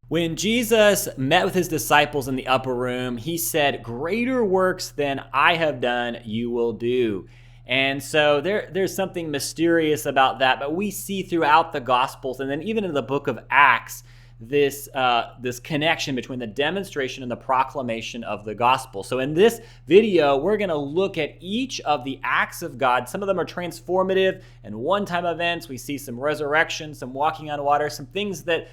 When Jesus met with his disciples in the upper room, he said, "Greater works than I have done, you will do." And so there's something mysterious about that, but we see throughout the Gospels and then even in the book of Acts, this connection between the demonstration and the proclamation of the gospel. So in this video, we're going to look at each of the acts of God. Some of them are transformative and one-time events. We see some resurrection, some walking on water, some things that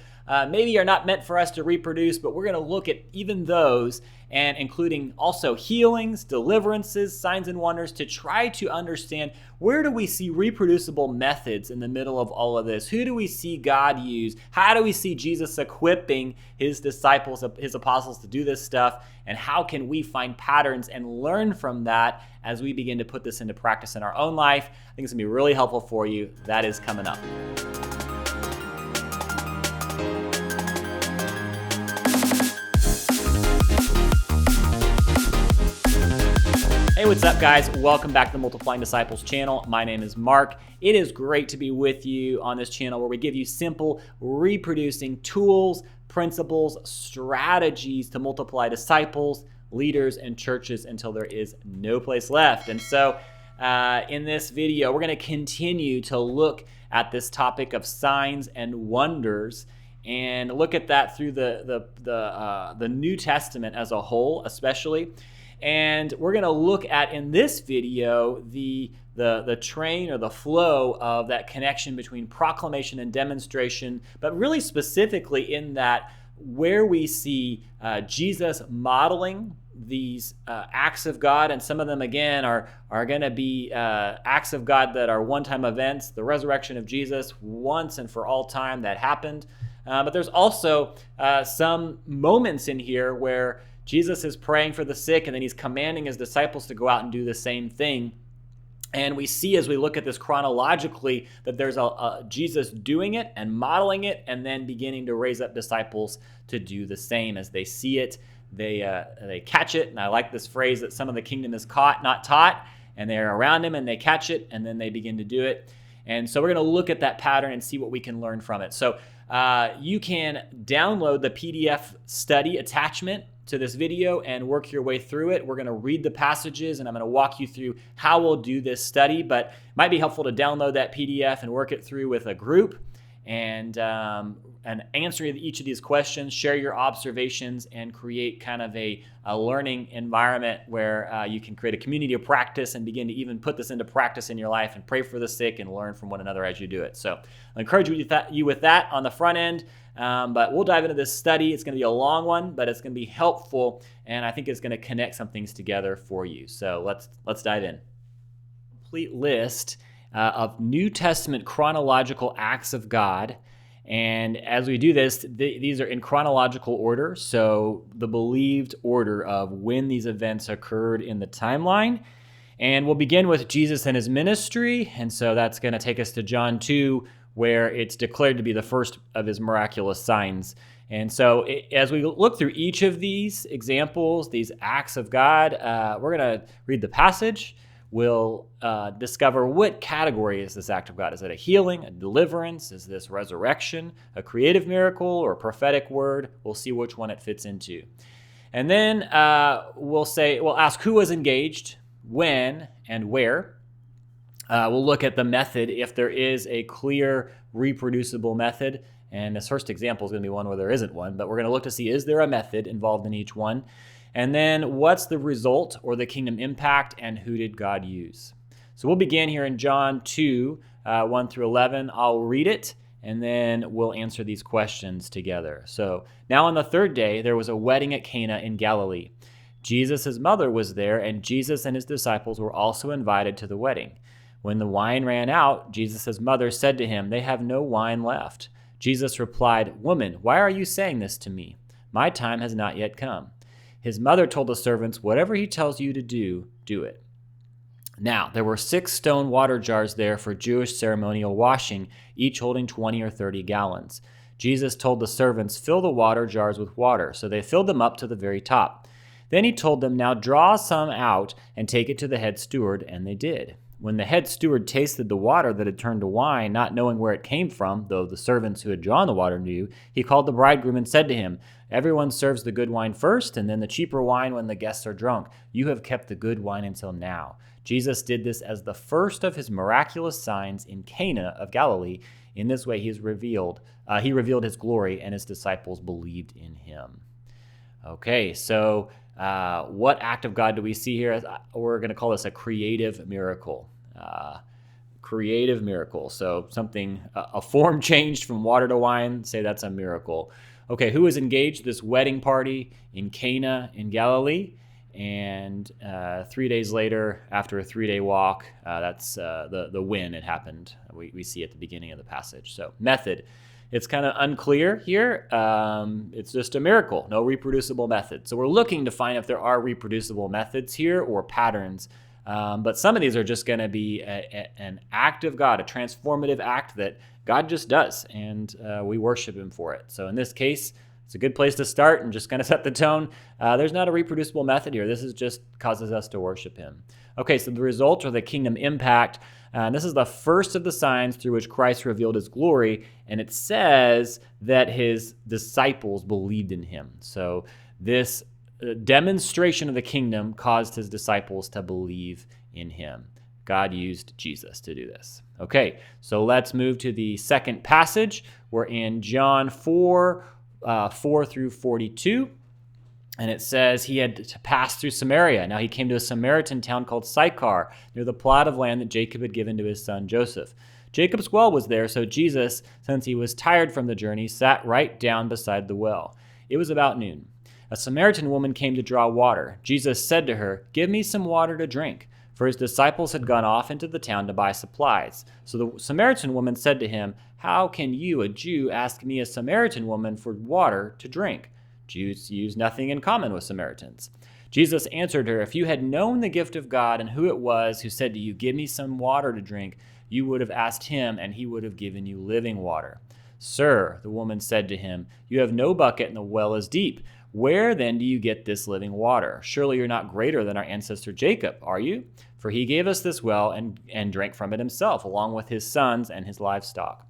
maybe are not meant for us to reproduce, but we're going to look at even those, and including also healings, deliverances, signs and wonders, to try to understand where do we see reproducible methods in the middle of all of this? Who do we see God use? How do we see Jesus equipping his disciples, his apostles, to do this stuff? And how can we find patterns and learn from that as we begin to put this into practice in our own life? I think it's going to be really helpful for you. That is coming up. Hey, what's up, guys? Welcome back to the Multiplying Disciples channel. My name is Mark. It is great to be with you on this channel where we give you simple, reproducing tools, principles, strategies to multiply disciples, leaders, and churches until there is no place left. And so in this video, we're going to continue to look at this topic of signs and wonders and look at that through the New Testament as a whole, especially. And we're going to look at, in this video, the train or the flow of that connection between proclamation and demonstration, but really specifically in that where we see Jesus modeling these acts of God, and some of them, again, are going to be acts of God that are one-time events, the resurrection of Jesus, once and for all time that happened. But there's also some moments in here where Jesus is praying for the sick, and then he's commanding his disciples to go out and do the same thing. And we see, as we look at this chronologically, that there's a Jesus doing it and modeling it, and then beginning to raise up disciples to do the same. As they see it, they catch it. And I like this phrase that some of the kingdom is caught, not taught. And they're around him, and they catch it, and then they begin to do it. And so we're going to look at that pattern and see what we can learn from it. So you can download the PDF study attachment to this video and work your way through it. We're going to read the passages, and I'm going to walk you through how we'll do this study, but it might be helpful to download that PDF and work it through with a group and answer each of these questions, share your observations, and create kind of a learning environment where you can create a community of practice and begin to even put this into practice in your life and pray for the sick and learn from one another as you do it. So I encourage you with that on the front end. But we'll dive into this study. It's going to be a long one, but it's going to be helpful, and I think it's going to connect some things together for you. So let's dive in. Complete list of New Testament chronological acts of God. And as we do this, these are in chronological order, so the believed order of when these events occurred in the timeline. And we'll begin with Jesus and his ministry, and so that's going to take us to John 2, where it's declared to be the first of his miraculous signs. And so as we look through each of these examples, these acts of God, we're going to read the passage. We'll discover what category is this act of God. Is it a healing, a deliverance? Is this resurrection, a creative miracle, or a prophetic word? We'll see which one it fits into. And then we'll ask who was engaged, when, and where. We'll look at the method, if there is a clear, reproducible method. And this first example is going to be one where there isn't one, but we're going to look to see, is there a method involved in each one? And then what's the result or the kingdom impact, and who did God use? So we'll begin here in John 2, 1 through 11. I'll read it, and then we'll answer these questions together. So now on the third day, there was a wedding at Cana in Galilee. Jesus' mother was there, and Jesus and his disciples were also invited to the wedding. When the wine ran out, Jesus' mother said to him, "They have no wine left." Jesus replied, "Woman, why are you saying this to me? My time has not yet come." His mother told the servants, "Whatever he tells you to do, do it." Now, there were 6 stone water jars there for Jewish ceremonial washing, each holding 20 or 30 gallons. Jesus told the servants, "Fill the water jars with water." So they filled them up to the very top. Then he told them, "Now draw some out and take it to the head steward," and they did. When the head steward tasted the water that had turned to wine, not knowing where it came from, though the servants who had drawn the water knew, he called the bridegroom and said to him, "Everyone serves the good wine first, and then the cheaper wine when the guests are drunk. You have kept the good wine until now." Jesus did this as the first of his miraculous signs in Cana of Galilee. In this way, he revealed his glory, and his disciples believed in him. Okay, so what act of God do we see here? We're going to call this a creative miracle. Creative miracle. So something, a form changed from water to wine, say that's a miracle. Okay, who was engaged? This wedding party in Cana in Galilee. And 3 days later, after a 3-day walk, that's the when it happened. We see at the beginning of the passage. So method. It's kind of unclear here. It's just a miracle, no reproducible method. So we're looking to find if there are reproducible methods here or patterns. But some of these are just going to be an act of God, a transformative act that God just does, and we worship him for it. So in this case, it's a good place to start and just kind of set the tone. There's not a reproducible method here. This is just causes us to worship him. Okay, so the result or the kingdom impact. This is the first of the signs through which Christ revealed his glory, and it says that his disciples believed in him. So this demonstration of the kingdom caused his disciples to believe in him. God used Jesus to do this. Okay, so let's move to the second passage. We're in John 4, 4 through 42. And it says he had to pass through Samaria. Now he came to a Samaritan town called Sychar, near the plot of land that Jacob had given to his son Joseph. Jacob's well was there, so Jesus, since he was tired from the journey, sat right down beside the well. It was about noon. A Samaritan woman came to draw water. Jesus said to her, "Give me some water to drink," for his disciples had gone off into the town to buy supplies. So the Samaritan woman said to him, "How can you, a Jew, ask me, a Samaritan woman, for water to drink?" Jews use nothing in common with Samaritans. Jesus answered her, "If you had known the gift of God and who it was who said to you, 'Give me some water to drink,' you would have asked him, and he would have given you living water." "Sir," the woman said to him, "you have no bucket and the well is deep. Where then do you get this living water? Surely you're not greater than our ancestor Jacob, are you? For he gave us this well and drank from it himself, along with his sons and his livestock."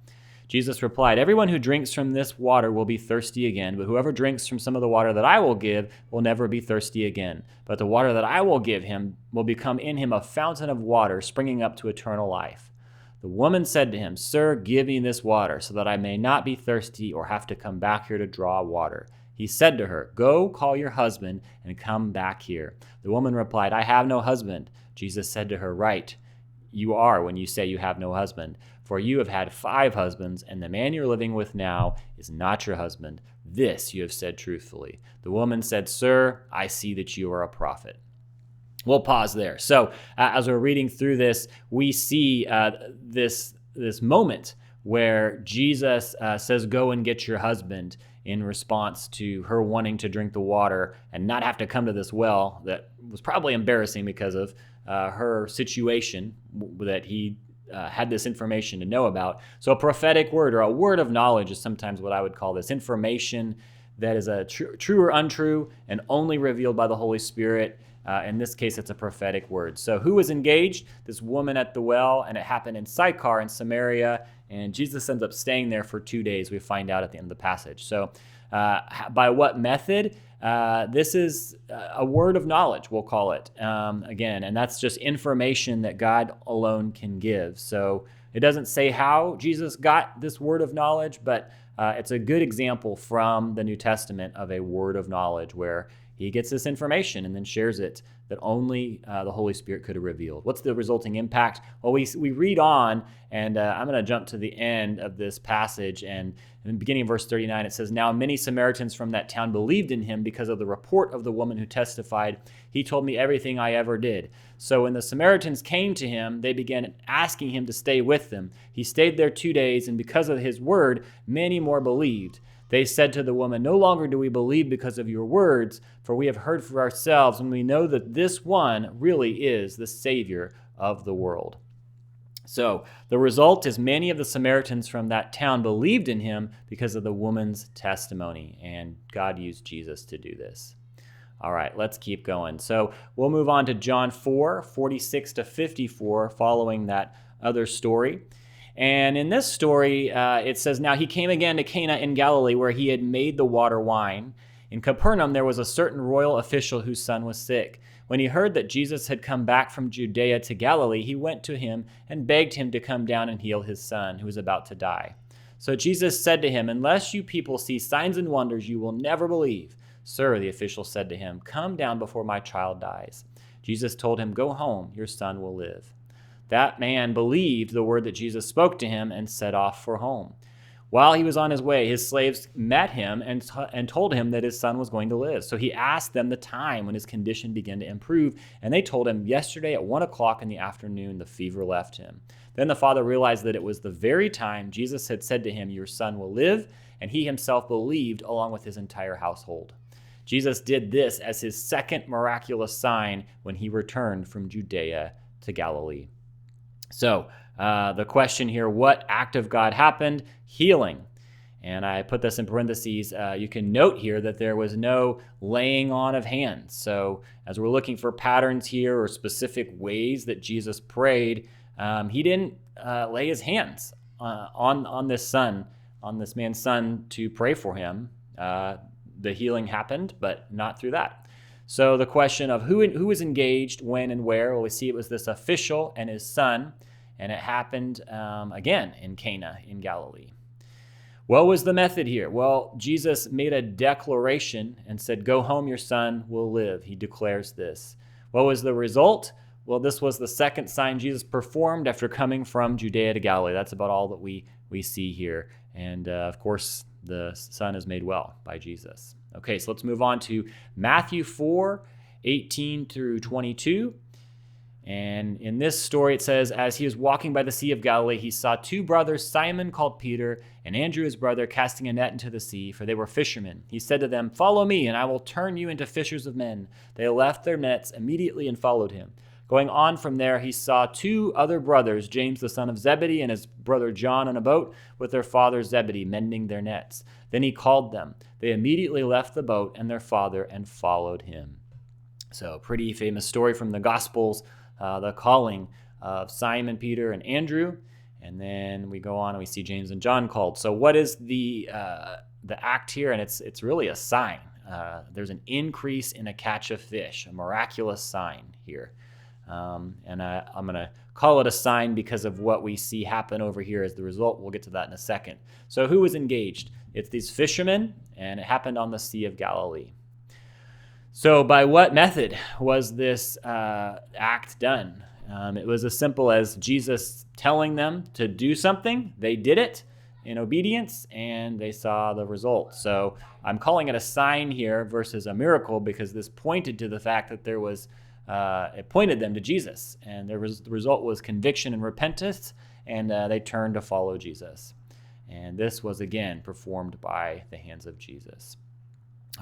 Jesus replied, "Everyone who drinks from this water will be thirsty again, but whoever drinks from some of the water that I will give will never be thirsty again. But the water that I will give him will become in him a fountain of water springing up to eternal life." The woman said to him, "Sir, give me this water so that I may not be thirsty or have to come back here to draw water." He said to her, "Go, call your husband and come back here." The woman replied, "I have no husband." Jesus said to her, "Right, you are when you say you have no husband. For you have had 5 husbands, and the man you're living with now is not your husband. This you have said truthfully." The woman said, "Sir, I see that you are a prophet." We'll pause there. So as we're reading through this, we see this moment where Jesus says, "Go and get your husband," in response to her wanting to drink the water and not have to come to this well that was probably embarrassing because of her situation that he had this information to know about. So a prophetic word or a word of knowledge is sometimes what I would call this information that is a true or untrue and only revealed by the Holy Spirit. In this case, it's a prophetic word. So who was engaged? This woman at the well, and it happened in Sychar in Samaria, and Jesus ends up staying there for 2 days, we find out at the end of the passage. So by what method? This is a word of knowledge, we'll call it, again, and that's just information that God alone can give. So it doesn't say how Jesus got this word of knowledge, but it's a good example from the New Testament of a word of knowledge where he gets this information and then shares it that only the Holy Spirit could have revealed. What's the resulting impact? Well, we read on, and I'm going to jump to the end of this passage. And in the beginning of verse 39, it says, "Now many Samaritans from that town believed in him because of the report of the woman who testified, 'He told me everything I ever did.' So when the Samaritans came to him, they began asking him to stay with them. He stayed there 2 days, and because of his word, many more believed. They said to the woman, 'No longer do we believe because of your words, for we have heard for ourselves, and we know that this one really is the Savior of the world.'" So the result is many of the Samaritans from that town believed in him because of the woman's testimony, and God used Jesus to do this. All right, let's keep going. So we'll move on to John 4:46 to 54, following that other story. And in this story, it says, "Now he came again to Cana in Galilee, where he had made the water wine. In Capernaum, there was a certain royal official whose son was sick. When he heard that Jesus had come back from Judea to Galilee, he went to him and begged him to come down and heal his son, who was about to die. So Jesus said to him, 'Unless you people see signs and wonders, you will never believe.' 'Sir,' the official said to him, 'come down before my child dies.' Jesus told him, 'Go home, your son will live.' That man believed the word that Jesus spoke to him and set off for home. While he was on his way, his slaves met him and told him that his son was going to live. So he asked them the time when his condition began to improve, and they told him, 'Yesterday at 1 o'clock in the afternoon, the fever left him.' Then the father realized that it was the very time Jesus had said to him, 'Your son will live,' and he himself believed along with his entire household. Jesus did this as his second miraculous sign when he returned from Judea to Galilee." So the question here, what act of God happened? Healing. And I put this in parentheses. You can note here that there was no laying on of hands. So as we're looking for patterns here or specific ways that Jesus prayed, he didn't lay his hands on this man's son to pray for him. The healing happened, but not through that. So the question of who was engaged, when and where, well, we see it was this official and his son, and it happened again in Cana in Galilee. What was the method here? Well, Jesus made a declaration and said, "Go home, your son will live." He declares this. What was the result? Well, this was the second sign Jesus performed after coming from Judea to Galilee. That's about all that we see here. And of course, the son is made well by Jesus. Okay, so let's move on to Matthew 4:18 through 22. And in this story, it says, "As he was walking by the Sea of Galilee, he saw two brothers, Simon called Peter and Andrew his brother, casting a net into the sea, for they were fishermen. He said to them, 'Follow me, and I will turn you into fishers of men.' They left their nets immediately and followed him. Going on from there, he saw two other brothers, James the son of Zebedee and his brother John, on a boat with their father Zebedee, mending their nets. Then he called them. They immediately left the boat and their father and followed him." So, pretty famous story from the Gospels. The calling of Simon, Peter, and Andrew, and then we go on and we see James and John called. So what is the act here? And it's really a sign. There's an increase in a catch of fish, a miraculous sign here. And I'm going to call it a sign because of what we see happen over here as the result. We'll get to that in a second. So who was engaged? It's these fishermen, and it happened on the Sea of Galilee. So by what method was this act done? It was as simple as Jesus telling them to do something. They did it in obedience, and they saw the result. So I'm calling it a sign here versus a miracle because this pointed to the fact that there was, it pointed them to Jesus. And the result was conviction and repentance, and they turned to follow Jesus. And this was, again, performed by the hands of Jesus.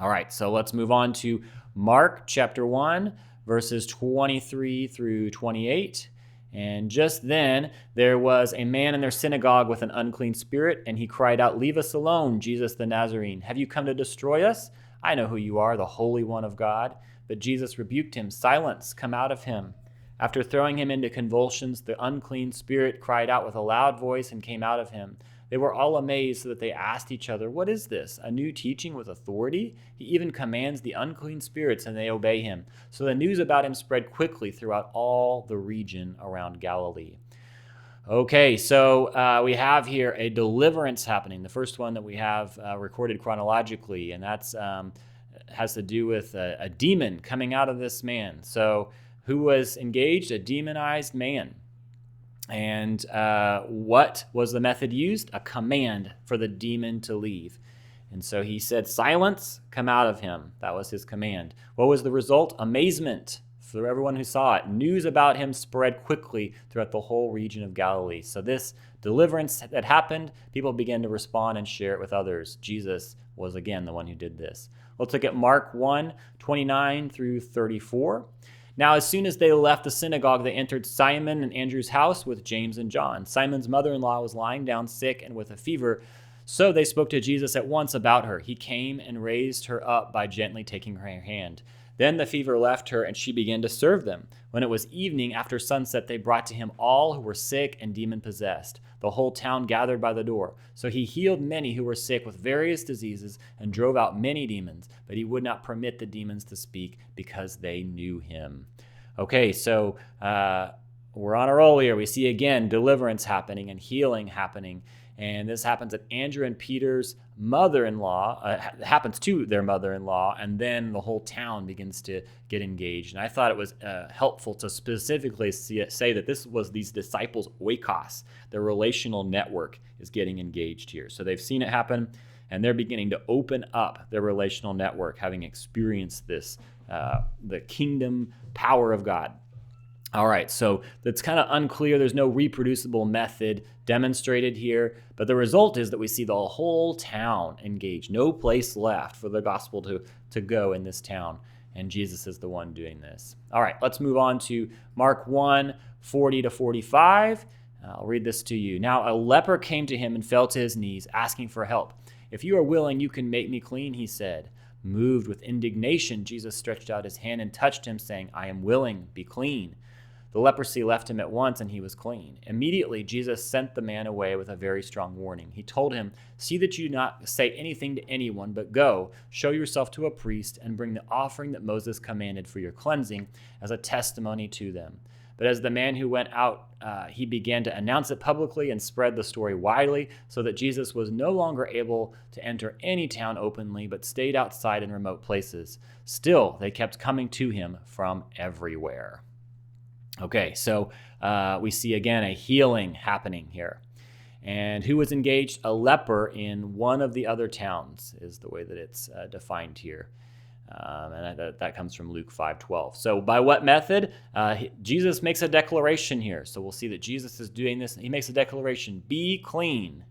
All right, so let's move on to Mark chapter 1, verses 23 through 28. And just then there was a man in their synagogue with an unclean spirit, and he cried out, "Leave us alone, Jesus the Nazarene. Have you come to destroy us? I know who you are, the Holy One of God." But Jesus rebuked him. "Silence, come out of him." After throwing him into convulsions, the unclean spirit cried out with a loud voice and came out of him. They were all amazed so that they asked each other, "What is this? A new teaching with authority? He even commands the unclean spirits and they obey him." So the news about him spread quickly throughout all the region around Galilee. Okay, so we have here a deliverance happening. The first one that we have recorded chronologically, and that's has to do with a demon coming out of this man. So who was engaged? A demonized man. And what was the method used? A command for the demon to leave. And so he said, "Silence, come out of him." That was his command. What was the result? Amazement for everyone who saw it. News about him spread quickly throughout the whole region of Galilee. So this deliverance that happened, people began to respond and share it with others. Jesus was, again, the one who did this. Let's look at Mark 1, 29 through 34. Now, as soon as they left the synagogue, they entered Simon and Andrew's house with James and John. Simon's mother-in-law was lying down sick and with a fever, so they spoke to Jesus at once about her. He came and raised her up by gently taking her hand. Then the fever left her, and she began to serve them. When it was evening, after sunset, they brought to him all who were sick and demon-possessed. The whole town gathered by the door. So he healed many who were sick with various diseases and drove out many demons, but he would not permit the demons to speak because they knew him. Okay, so we're on a roll here. We see again deliverance happening and healing happening. And this happens at Andrew and Peter's mother-in-law, happens to their mother-in-law, and then the whole town begins to get engaged. And I thought it was helpful to specifically say that this was these disciples' oikos. Their relational network is getting engaged here. So they've seen it happen, and they're beginning to open up their relational network, having experienced this, the kingdom power of God. All right, so it's kind of unclear. There's no reproducible method demonstrated here, but the result is that we see the whole town engaged. No place left for the gospel to go in this town, and Jesus is the one doing this. All right, let's move on to Mark 1, 40 to 45. I'll read this to you. Now a leper came to him and fell to his knees, asking for help. "If you are willing, you can make me clean," he said. Moved with indignation, Jesus stretched out his hand and touched him, saying, "I am willing, be clean." The leprosy left him at once, and he was clean. Immediately, Jesus sent the man away with a very strong warning. He told him, "See that you not say anything to anyone, but go, show yourself to a priest, and bring the offering that Moses commanded for your cleansing as a testimony to them." But as the man who went out, he began to announce it publicly and spread the story widely, so that Jesus was no longer able to enter any town openly, but stayed outside in remote places. Still, they kept coming to him from everywhere. Okay, so we see again a healing happening here. And who was engaged? A leper in one of the other towns is the way that it's defined here. And that comes from Luke 5:12. So by what method? Jesus makes a declaration here. So we'll see that Jesus is doing this. He makes a declaration, "Be clean,"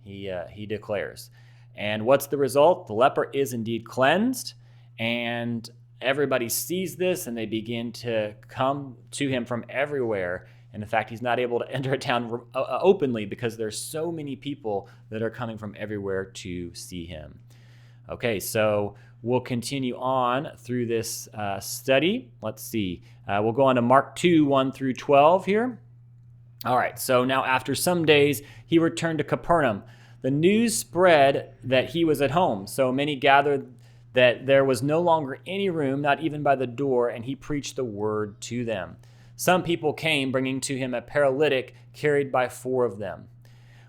he declares. And what's the result? The leper is indeed cleansed, and everybody sees this, and they begin to come to him from everywhere. And in fact, he's not able to enter a town openly because there's so many people that are coming from everywhere to see him. Okay, so we'll continue on through this study. Let's see. We'll go on to Mark 2, 1 through 12 here. All right, so now after some days, he returned to Capernaum. The news spread that he was at home, so many gathered that there was no longer any room, not even by the door, and he preached the word to them. Some people came, bringing to him a paralytic carried by 4 of them.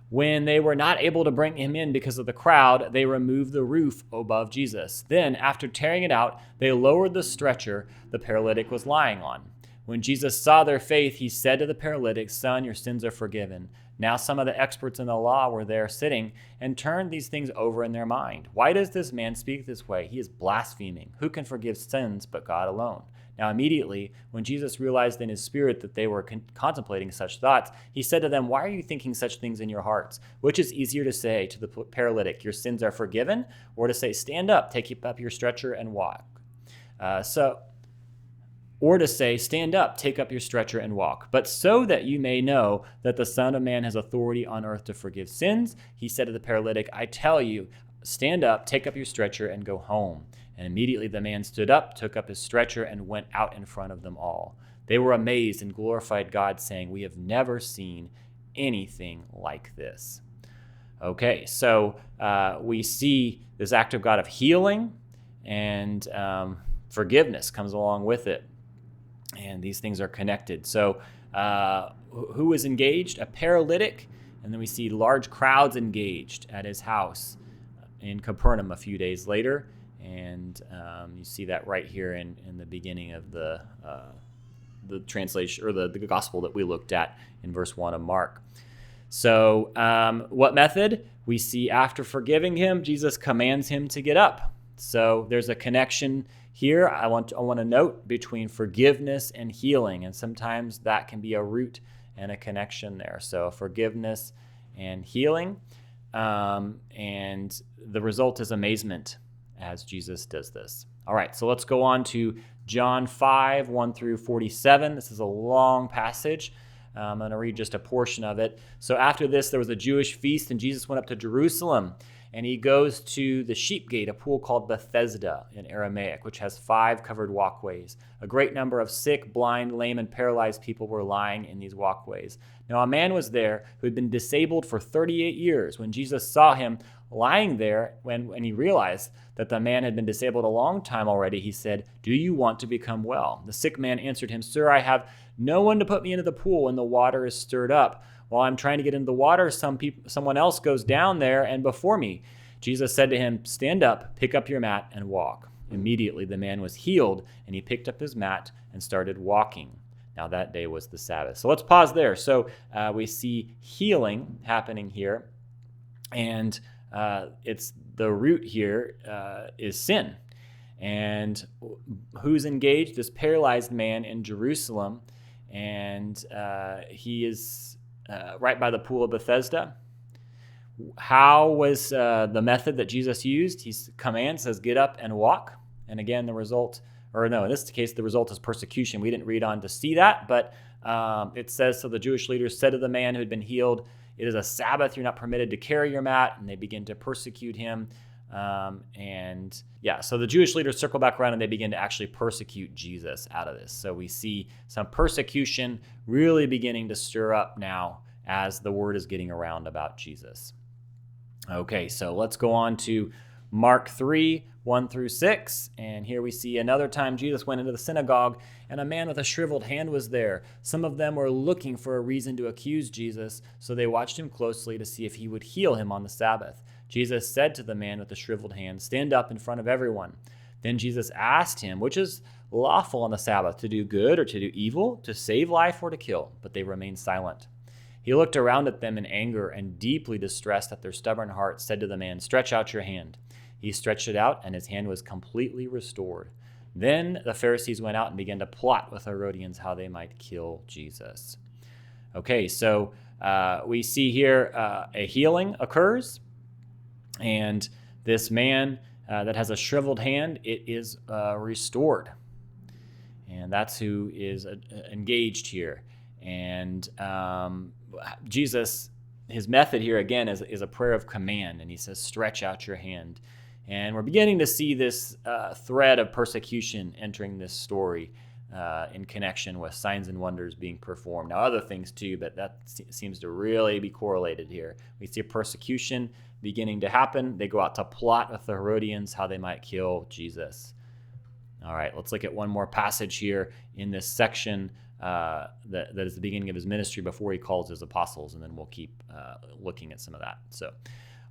When they were not able to bring him in because of the crowd, they removed the roof above Jesus. Then, after tearing it out, they lowered the stretcher the paralytic was lying on. When Jesus saw their faith, he said to the paralytic, "Son, your sins are forgiven." Now some of the experts in the law were there sitting and turned these things over in their mind. "Why does this man speak this way? He is blaspheming. Who can forgive sins but God alone?" Now immediately, when Jesus realized in his spirit that they were contemplating such thoughts, he said to them, "Why are you thinking such things in your hearts? Which is easier to say to the paralytic, 'Your sins are forgiven,' or to say, 'Stand up, take up your stretcher and walk'? Or to say, 'Stand up, take up your stretcher and walk.' But so that you may know that the Son of Man has authority on earth to forgive sins," he said to the paralytic, "I tell you, stand up, take up your stretcher, and go home." And immediately the man stood up, took up his stretcher, and went out in front of them all. They were amazed and glorified God, saying, "We have never seen anything like this." Okay, so we see this act of God of healing, and forgiveness comes along with it. And these things are connected. So who was engaged? A paralytic. And then we see large crowds engaged at his house in Capernaum a few days later. And you see that right here in the beginning of the translation, or the gospel that we looked at in verse 1 of Mark. So what method? We see after forgiving him, Jesus commands him to get up. So there's a connection here I want to note between forgiveness and healing, and sometimes that can be a root and a connection there. So forgiveness and healing, and the result is amazement as Jesus does this. All right, so let's go on to John 5, 1 through 47. This is a long passage. I'm going to read just a portion of it. So after this, there was a Jewish feast, and Jesus went up to Jerusalem. and he goes to the sheep gate, a pool called Bethesda in Aramaic, which has 5 covered walkways. A great number of sick, blind, lame, and paralyzed people were lying in these walkways. Now a man was there who had been disabled for 38 years. When Jesus saw him lying there, when he realized that the man had been disabled a long time already, he said, "Do you want to become well?" The sick man answered him, "Sir, I have no one to put me into the pool when the water is stirred up. While I'm trying to get into the water, someone else goes down there and before me." Jesus said to him, "Stand up, pick up your mat, and walk." Immediately the man was healed, and he picked up his mat and started walking. Now that day was the Sabbath. So let's pause there. So we see healing happening here, and it's the root here is sin. And who's engaged? This paralyzed man in Jerusalem, and he is right by the pool of Bethesda. How was the method that Jesus used? He commands, says, "Get up and walk." And again, the result, or no, in this case, the result is persecution. We didn't read on to see that, but it says, so the Jewish leaders said to the man who had been healed, "It is a Sabbath. You're not permitted to carry your mat." And they begin to persecute him. So the Jewish leaders circle back around and they begin to actually persecute Jesus out of this. So we see some persecution really beginning to stir up now as the word is getting around about Jesus. Okay, so let's go on to Mark 3, 1 through 6. And here we see another time Jesus went into the synagogue, and a man with a shriveled hand was there. Some of them were looking for a reason to accuse Jesus, so they watched him closely to see if he would heal him on the Sabbath. Jesus said to the man with the shriveled hand, "Stand up in front of everyone." Then Jesus asked him, "Which is lawful on the Sabbath, to do good or to do evil, to save life or to kill?" But they remained silent. He looked around at them in anger and deeply distressed at their stubborn hearts, said to the man, "Stretch out your hand." He stretched it out, and his hand was completely restored. Then the Pharisees went out and began to plot with Herodians how they might kill Jesus. Okay, so we see here a healing occurs, and this man that has a shriveled hand, it is restored. And that's who is engaged here. And Jesus, his method here again is a prayer of command, and he says, "Stretch out your hand." And we're beginning to see this thread of persecution entering this story in connection with signs and wonders being performed. Now, other things too, but that seems to really be correlated here. We see persecution beginning to happen. They go out to plot with the Herodians how they might kill Jesus. All right, let's look at one more passage here in this section that is the beginning of his ministry before he calls his apostles, and then we'll keep looking at some of that. So,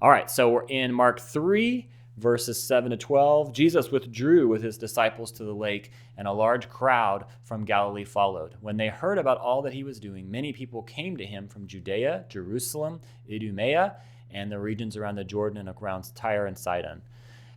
all right, so we're in Mark 3, verses 7 to 12. Jesus withdrew with his disciples to the lake, and a large crowd from Galilee followed. When they heard about all that he was doing, many people came to him from Judea, Jerusalem, Idumea, and the regions around the Jordan and around Tyre and Sidon.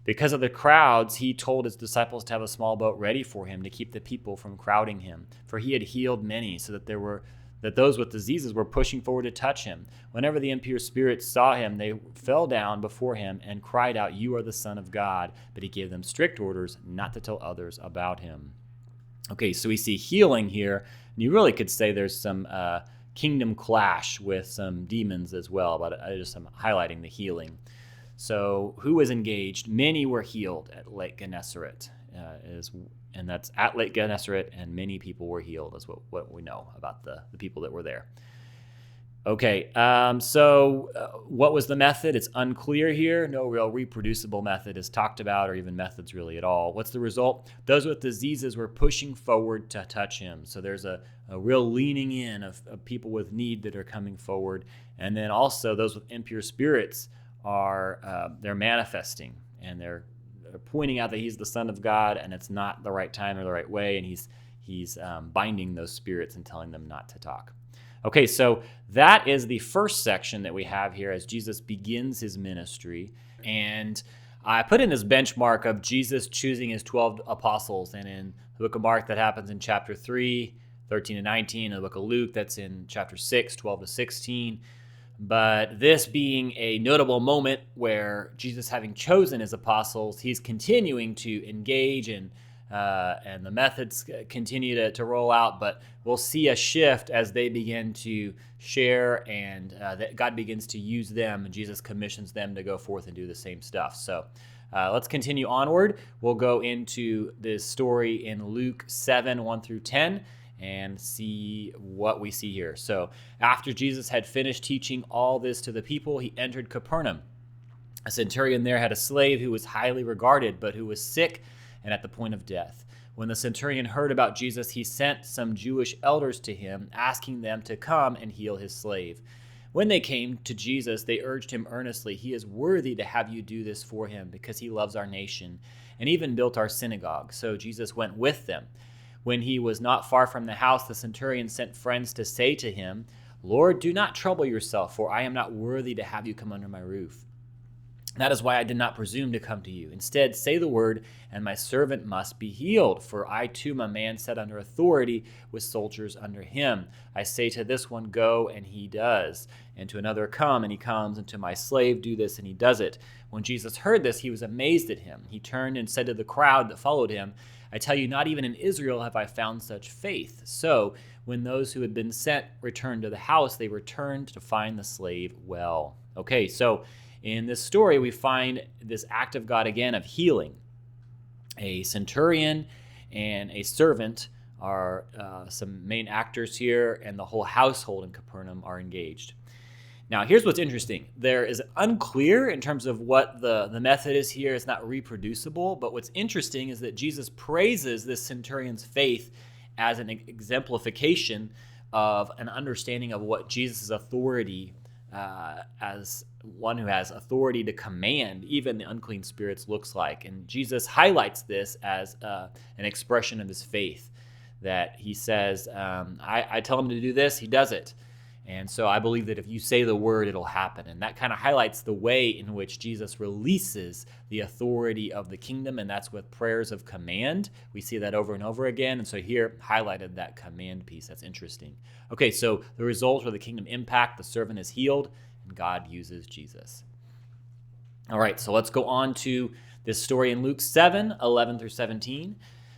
Because of the crowds, he told his disciples to have a small boat ready for him to keep the people from crowding him, for he had healed many, so that those with diseases were pushing forward to touch him. Whenever the impure spirits saw him, they fell down before him and cried out, "You are the Son of God." But he gave them strict orders not to tell others about him. Okay, so we see healing here, and you really could say there's some kingdom clash with some demons as well, but I just am highlighting the healing. So who was engaged? Many were healed at Lake Gennesaret, and that's at Lake Gennesaret, and many people were healed, is what we know about the people that were there. Okay, so what was the method? It's unclear here. No real reproducible method is talked about, or even methods really at all. What's the result? Those with diseases were pushing forward to touch him. So there's a real leaning in of people with need that are coming forward. And then also those with impure spirits they're manifesting, and they're pointing out that he's the Son of God, and it's not the right time or the right way, and he's binding those spirits and telling them not to talk. Okay, so that is the first section that we have here as Jesus begins his ministry. And I put in this benchmark of Jesus choosing his 12 apostles. And in the book of Mark, that happens in chapter 3, 13 to 19. In the book of Luke, that's in chapter 6, 12 to 16. But this being a notable moment where Jesus, having chosen his apostles, he's continuing to engage and and the methods continue to roll out, but we'll see a shift as they begin to share, and that God begins to use them, and Jesus commissions them to go forth and do the same stuff. So let's continue onward. We'll go into this story in Luke 7, 1 through 10, and see what we see here. So after Jesus had finished teaching all this to the people, he entered Capernaum. A centurion there had a slave who was highly regarded, but who was sick and at the point of death. When the centurion heard about Jesus, he sent some Jewish elders to him, asking them to come and heal his slave. When they came to Jesus, they urged him earnestly, "He is worthy to have you do this for him, because he loves our nation, and even built our synagogue." So Jesus went with them. When he was not far from the house, the centurion sent friends to say to him, "Lord, do not trouble yourself, for I am not worthy to have you come under my roof. That is why I did not presume to come to you. Instead, say the word, and my servant must be healed. For I too am a man set under authority, with soldiers under him. I say to this one, go, and he does. And to another, come, and he comes. And to my slave, do this, and he does it." When Jesus heard this, he was amazed at him. He turned and said to the crowd that followed him, "I tell you, not even in Israel have I found such faith." So when those who had been sent returned to the house, they returned to find the slave well. Okay, so in this story, we find this act of God again of healing. A centurion and a servant are some main actors here, and the whole household in Capernaum are engaged. Now, here's what's interesting. There is unclear in terms of what the method is here. It's not reproducible, but what's interesting is that Jesus praises this centurion's faith as an exemplification of an understanding of what Jesus' authority as one who has authority to command even the unclean spirits looks like. And Jesus highlights this as an expression of his faith, that he says, I tell him to do this, he does it. And so I believe that if you say the word, it'll happen. And that kind of highlights the way in which Jesus releases the authority of the kingdom, and that's with prayers of command. We see that over and over again. And so here, highlighted that command piece. That's interesting. Okay, so the result of the kingdom impact, the servant is healed, and God uses Jesus. All right, so let's go on to this story in Luke 7, 11 through 17.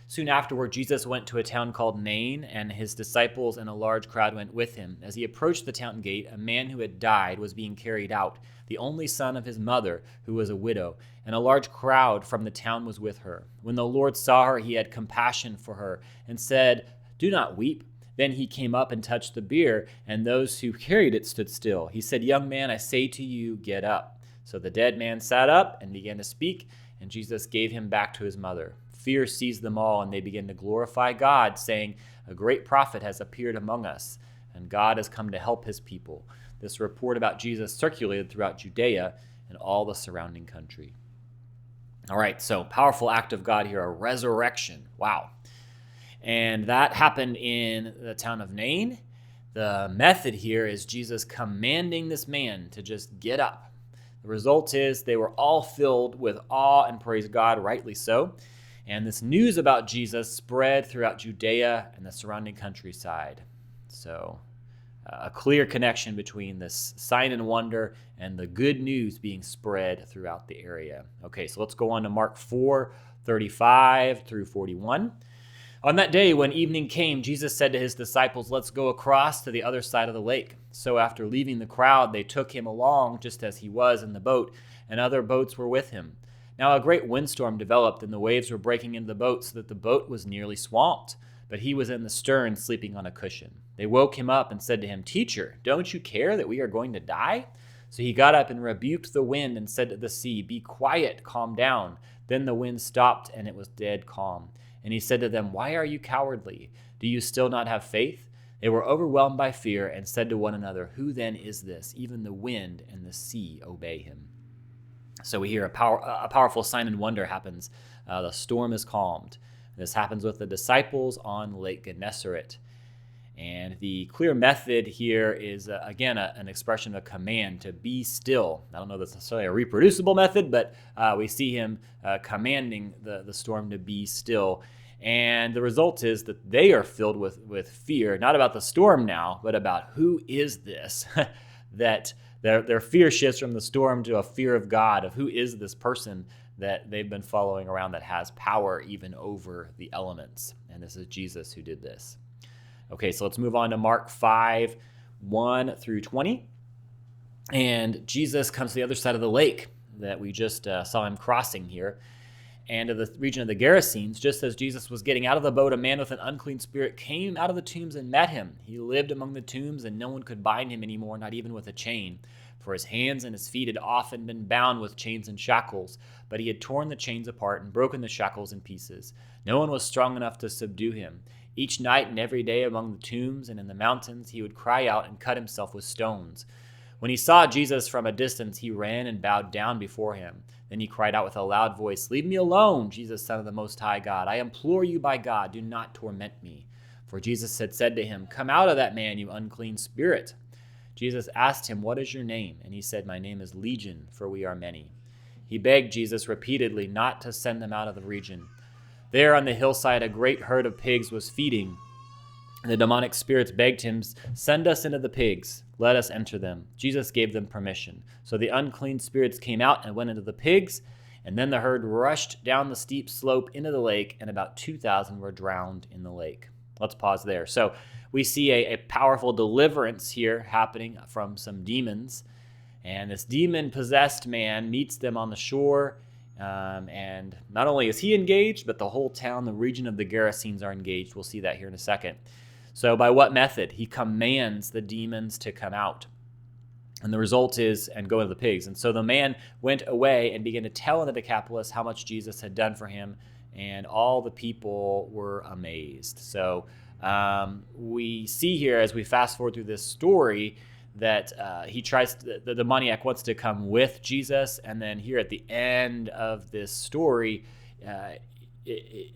Soon afterward, Jesus went to a town called Nain, and his disciples and a large crowd went with him. As he approached the town gate, a man who had died was being carried out, the only son of his mother, who was a widow, and a large crowd from the town was with her. When the Lord saw her, he had compassion for her and said, "Do not weep." Then he came up and touched the bier, and those who carried it stood still. He said, "Young man, I say to you, get up." So the dead man sat up and began to speak, and Jesus gave him back to his mother. Fear seized them all, and they began to glorify God, saying, "A great prophet has appeared among us, and God has come to help his people." This report about Jesus circulated throughout Judea and all the surrounding country. All right, so powerful act of God here, a resurrection. Wow. And that happened in the town of Nain. The method here is Jesus commanding this man to just get up. The result is they were all filled with awe and praise God, rightly so. And this news about Jesus spread throughout Judea and the surrounding countryside. So a clear connection between this sign and wonder and the good news being spread throughout the area. Okay, so let's go on to Mark 4, 35 through 41. On that day, when evening came, Jesus said to his disciples, "Let's go across to the other side of the lake." So after leaving the crowd, they took him along just as he was in the boat, and other boats were with him. Now a great windstorm developed, and the waves were breaking into the boat so that the boat was nearly swamped. But he was in the stern, sleeping on a cushion. They woke him up and said to him, "Teacher, don't you care that we are going to die?" So he got up and rebuked the wind and said to the sea, "Be quiet, calm down." Then the wind stopped, and it was dead calm. And he said to them, "Why are you cowardly? Do you still not have faith?" They were overwhelmed by fear and said to one another, "Who then is this? Even the wind and the sea obey him." So we hear a powerful sign and wonder happens. The storm is calmed. This happens with the disciples on Lake Gennesaret. And the clear method here is, again, an expression of a command to be still. I don't know if that's necessarily a reproducible method, but we see him commanding the storm to be still. And the result is that they are filled with fear, not about the storm now, but about who is this, that their fear shifts from the storm to a fear of God, of who is this person that they've been following around that has power even over the elements. And this is Jesus who did this. Okay, so let's move on to Mark 5, 1 through 20. And Jesus comes to the other side of the lake that we just saw him crossing here, and to the region of the Gerasenes. Just as Jesus was getting out of the boat, a man with an unclean spirit came out of the tombs and met him. He lived among the tombs, and no one could bind him anymore, not even with a chain. For his hands and his feet had often been bound with chains and shackles, but he had torn the chains apart and broken the shackles in pieces. No one was strong enough to subdue him. Each night and every day among the tombs and in the mountains, he would cry out and cut himself with stones. When he saw Jesus from a distance, he ran and bowed down before him. Then he cried out with a loud voice, "Leave me alone, Jesus, Son of the Most High God. I implore you by God, do not torment me." For Jesus had said to him, "Come out of that man, you unclean spirit." Jesus asked him, "What is your name?" And he said, "My name is Legion, for we are many." He begged Jesus repeatedly not to send them out of the region. There on the hillside, a great herd of pigs was feeding. The demonic spirits begged him, "Send us into the pigs. Let us enter them." Jesus gave them permission. So the unclean spirits came out and went into the pigs, and then the herd rushed down the steep slope into the lake, and about 2,000 were drowned in the lake. Let's pause there. So we see a powerful deliverance here happening from some demons, and this demon-possessed man meets them on the shore. And not only is he engaged, but the whole town, the region of the Gerasenes, are engaged. We'll see that here in a second. So by what method? He commands the demons to come out. And the result is, and go into the pigs. And so the man went away and began to tell in the Decapolis how much Jesus had done for him, and all the people were amazed. So we see here, as we fast forward through this story, that the demoniac wants to come with Jesus, and then here at the end of this story,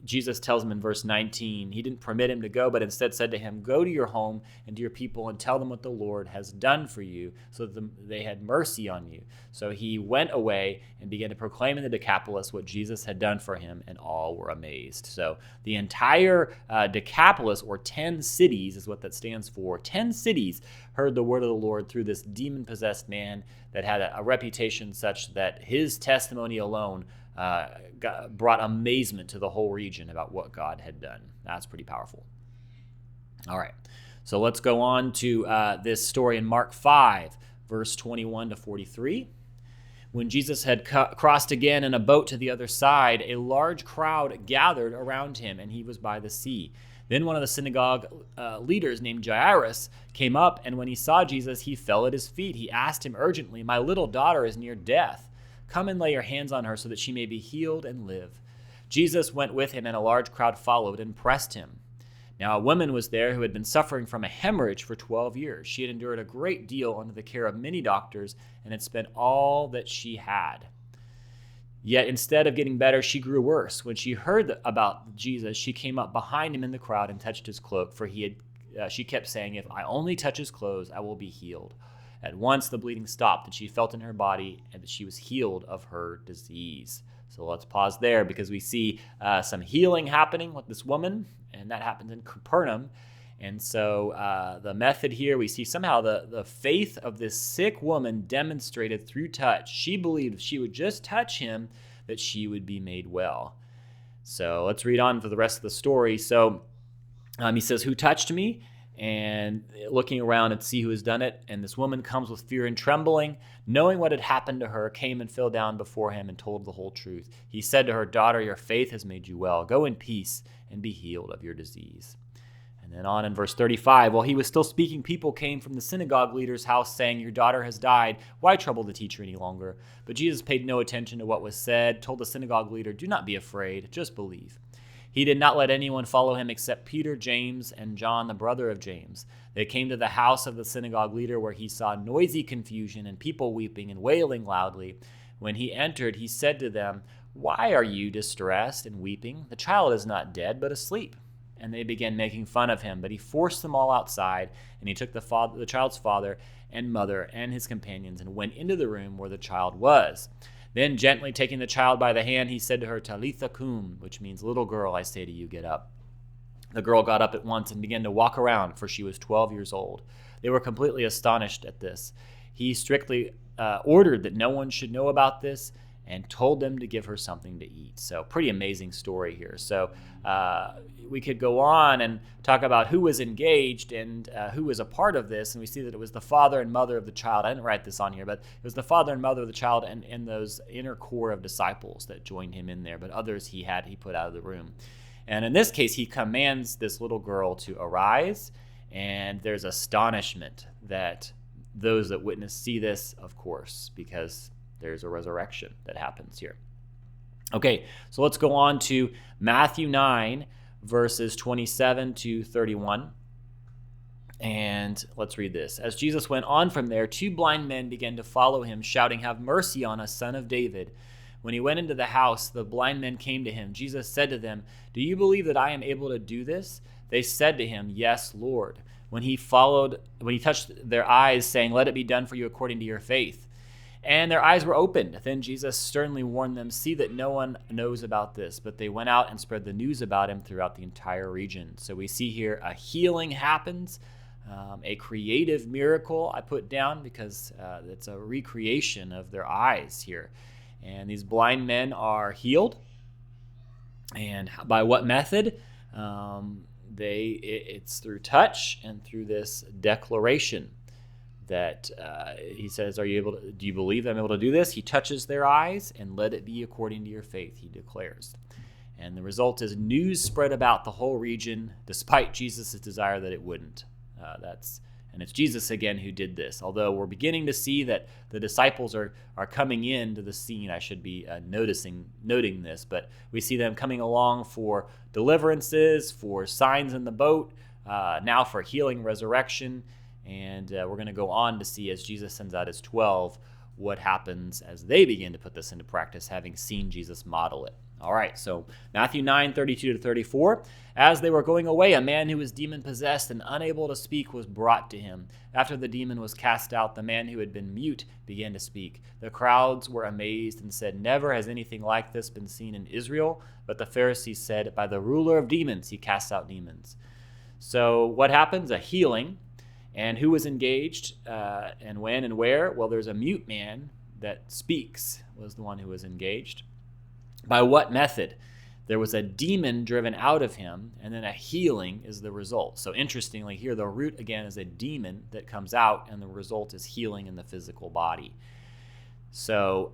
Jesus tells him in verse 19, he didn't permit him to go, but instead said to him, "Go to your home and to your people and tell them what the Lord has done for you," so that they had mercy on you. So he went away and began to proclaim in the Decapolis what Jesus had done for him, and all were amazed. So the entire Decapolis, or 10 cities is what that stands for, 10 cities heard the word of the Lord through this demon-possessed man that had a reputation such that his testimony alone brought amazement to the whole region about what God had done. That's pretty powerful. All right, so let's go on to this story in Mark 5, verse 21 to 43. When Jesus had crossed again in a boat to the other side, a large crowd gathered around him, and he was by the sea. Then one of the synagogue leaders named Jairus came up, and when he saw Jesus, he fell at his feet. He asked him urgently, "My little daughter is near death. Come and lay your hands on her so that she may be healed and live." Jesus went with him, and a large crowd followed and pressed him. Now a woman was there who had been suffering from a hemorrhage for 12 years. She had endured a great deal under the care of many doctors and had spent all that she had. Yet instead of getting better, she grew worse. When she heard about Jesus, she came up behind him in the crowd and touched his cloak, for she kept saying, "If I only touch his clothes, I will be healed." At once the bleeding stopped, and she felt in her body and that she was healed of her disease. So let's pause there, because we see some healing happening with this woman, and that happens in Capernaum. And so the method here, we see somehow the faith of this sick woman demonstrated through touch. She believed if she would just touch him, that she would be made well. So let's read on for the rest of the story. So he says, "Who touched me?" And looking around and see who has done it. And this woman comes with fear and trembling, knowing what had happened to her, came and fell down before him and told the whole truth. He said to her, "Daughter, your faith has made you well. Go in peace and be healed of your disease." And then on in verse 35, while he was still speaking, people came from the synagogue leader's house saying, "Your daughter has died. Why trouble the teacher any longer?" But Jesus paid no attention to what was said, told the synagogue leader, "Do not be afraid, just believe." He did not let anyone follow him except Peter, James, and John, the brother of James. They came to the house of the synagogue leader, where he saw noisy confusion and people weeping and wailing loudly. When he entered, he said to them, "Why are you distressed and weeping? The child is not dead, but asleep." And they began making fun of him, but he forced them all outside, and he took the child's father and mother and his companions and went into the room where the child was. Then, gently taking the child by the hand, he said to her, "Talitha cum," which means, "Little girl, I say to you, get up." The girl got up at once and began to walk around, for she was 12 years old. They were completely astonished at this. He strictly ordered that no one should know about this, and told them to give her something to eat. So pretty amazing story here. So we could go on and talk about who was engaged and who was a part of this. And we see that it was the father and mother of the child. I didn't write this on here, but it was the father and mother of the child and those inner core of disciples that joined him in there. But others he put out of the room. And in this case, he commands this little girl to arise. And there's astonishment that those that witness see this, of course, because there's a resurrection that happens here. Okay, so let's go on to Matthew 9, verses 27 to 31. And let's read this. As Jesus went on from there, 2 blind men began to follow him, shouting, "Have mercy on us, Son of David." When he went into the house, the blind men came to him. Jesus said to them, "Do you believe that I am able to do this?" They said to him, "Yes, Lord." When he touched their eyes, saying, "Let it be done for you according to your faith." And their eyes were opened. Then Jesus sternly warned them, "See that no one knows about this." But they went out and spread the news about him throughout the entire region. So we see here a healing happens, a creative miracle I put down because it's a recreation of their eyes here. And these blind men are healed. And by what method? It's through touch and through this declaration that he says, do you believe I'm able to do this? He touches their eyes, and let it be according to your faith, he declares. And the result is news spread about the whole region, despite Jesus' desire that it wouldn't. And it's Jesus again who did this. Although we're beginning to see that the disciples are coming into the scene, I should be noting this, but we see them coming along for deliverances, for signs in the boat, now for healing, resurrection. And we're going to go on to see, as Jesus sends out his 12, what happens as they begin to put this into practice, having seen Jesus model it. All right, so Matthew 9, 32 to 34. As they were going away, a man who was demon-possessed and unable to speak was brought to him. After the demon was cast out, the man who had been mute began to speak. The crowds were amazed and said, "Never has anything like this been seen in Israel." But the Pharisees said, "By the ruler of demons, he casts out demons." So what happens? A healing. And who was engaged, and when and where? Well, there's a mute man that speaks, was the one who was engaged. By what method? There was a demon driven out of him, and then a healing is the result. So interestingly, here the root again is a demon that comes out, and the result is healing in the physical body. So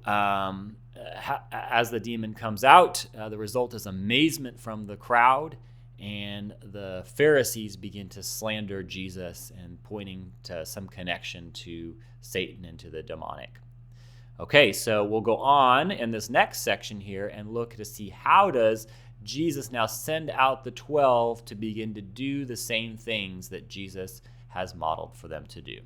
as the demon comes out, the result is amazement from the crowd, and the Pharisees begin to slander Jesus and pointing to some connection to Satan and to the demonic. Okay, so we'll go on in this next section here and look to see how does Jesus now send out the 12 to begin to do the same things that Jesus has modeled for them to do.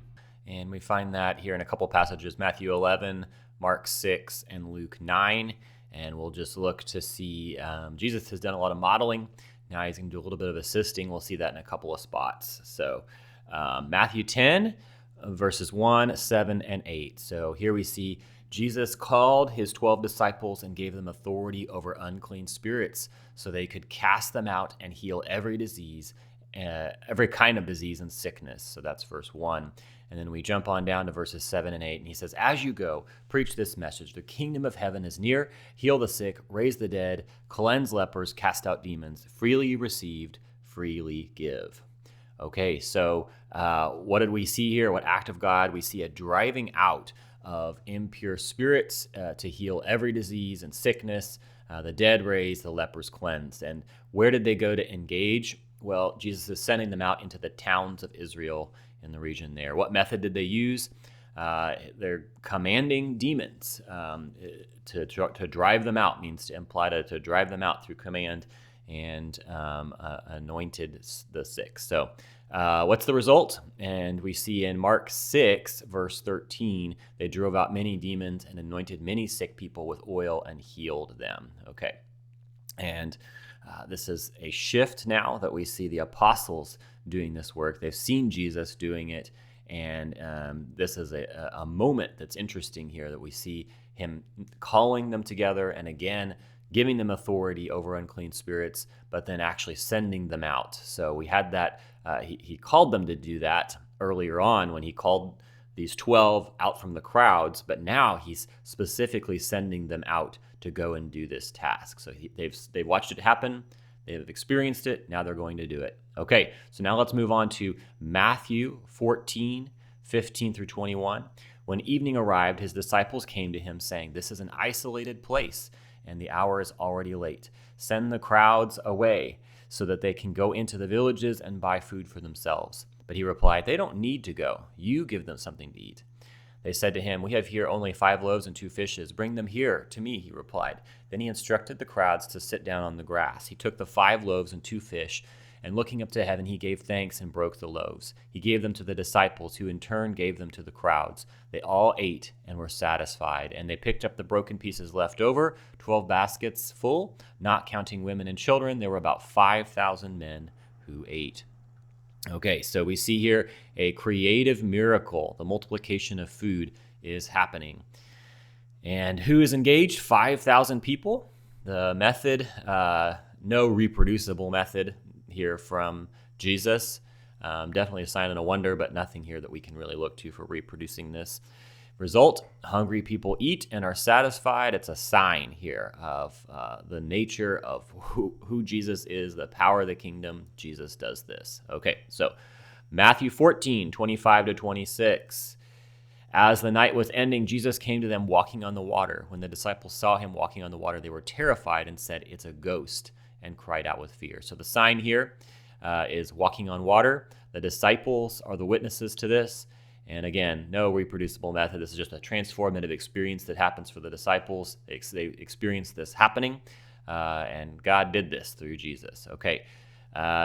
And we find that here in a couple passages, Matthew 11, Mark 6, and Luke 9. And we'll just look to see Jesus has done a lot of modeling. Now he's going to do a little bit of assisting. We'll see that in a couple of spots. So Matthew 10, verses 1, 7, and 8. So here we see Jesus called his 12 disciples and gave them authority over unclean spirits so they could cast them out and heal every disease, every kind of disease and sickness. So that's verse 1. And then we jump on down to verses 7 and 8. And he says, "As you go, preach this message. The kingdom of heaven is near. Heal the sick, raise the dead, cleanse lepers, cast out demons. Freely you received, freely give." Okay, so what did we see here? What act of God? We see a driving out of impure spirits to heal every disease and sickness, the dead raised, the lepers cleansed. And where did they go to engage? Well, Jesus is sending them out into the towns of Israel in the region there. What method did they use? They're commanding demons to drive them out, means to imply to drive them out through command, and anointed the sick. So what's the result? And we see in Mark 6, verse 13, they drove out many demons and anointed many sick people with oil and healed them. Okay. And this is a shift now that we see the apostles doing this work. They've seen Jesus doing it. And this is a moment that's interesting here, that we see him calling them together and again giving them authority over unclean spirits, but then actually sending them out. So we had that, he called them to do that earlier on when he called these 12 out from the crowds, but now he's specifically sending them out to go and do this task. So they've watched it happen. They've experienced it. Now they're going to do it. Okay, so now let's move on to Matthew 14:15 through 21. When evening arrived, his disciples came to him saying, "This is an isolated place, and the hour is already late. Send the crowds away so that they can go into the villages and buy food for themselves." But he replied, "They don't need to go. You give them something to eat." They said to him, "We have here only 5 loaves and 2 fishes. Bring them here to me," he replied. Then he instructed the crowds to sit down on the grass. He took the 5 loaves and 2 fish, and looking up to heaven, he gave thanks and broke the loaves. He gave them to the disciples, who in turn gave them to the crowds. They all ate and were satisfied, and they picked up the broken pieces left over, 12 baskets full, not counting women and children. There were about 5,000 men who ate. Okay, so we see here a creative miracle. The multiplication of food is happening. And who is engaged? 5,000 people. The method, no reproducible method here from Jesus. Definitely a sign and a wonder, but nothing here that we can really look to for reproducing this. Result, hungry people eat and are satisfied. It's a sign here of the nature of who Jesus is, the power of the kingdom. Jesus does this. Okay, so Matthew 14:25 to 26. As the night was ending, Jesus came to them walking on the water. When the disciples saw him walking on the water, they were terrified and said, "It's a ghost," and cried out with fear. So the sign here is walking on water. The disciples are the witnesses to this. And again, no reproducible method. This is just a transformative experience that happens for the disciples. They experienced this happening, and God did this through Jesus. Okay,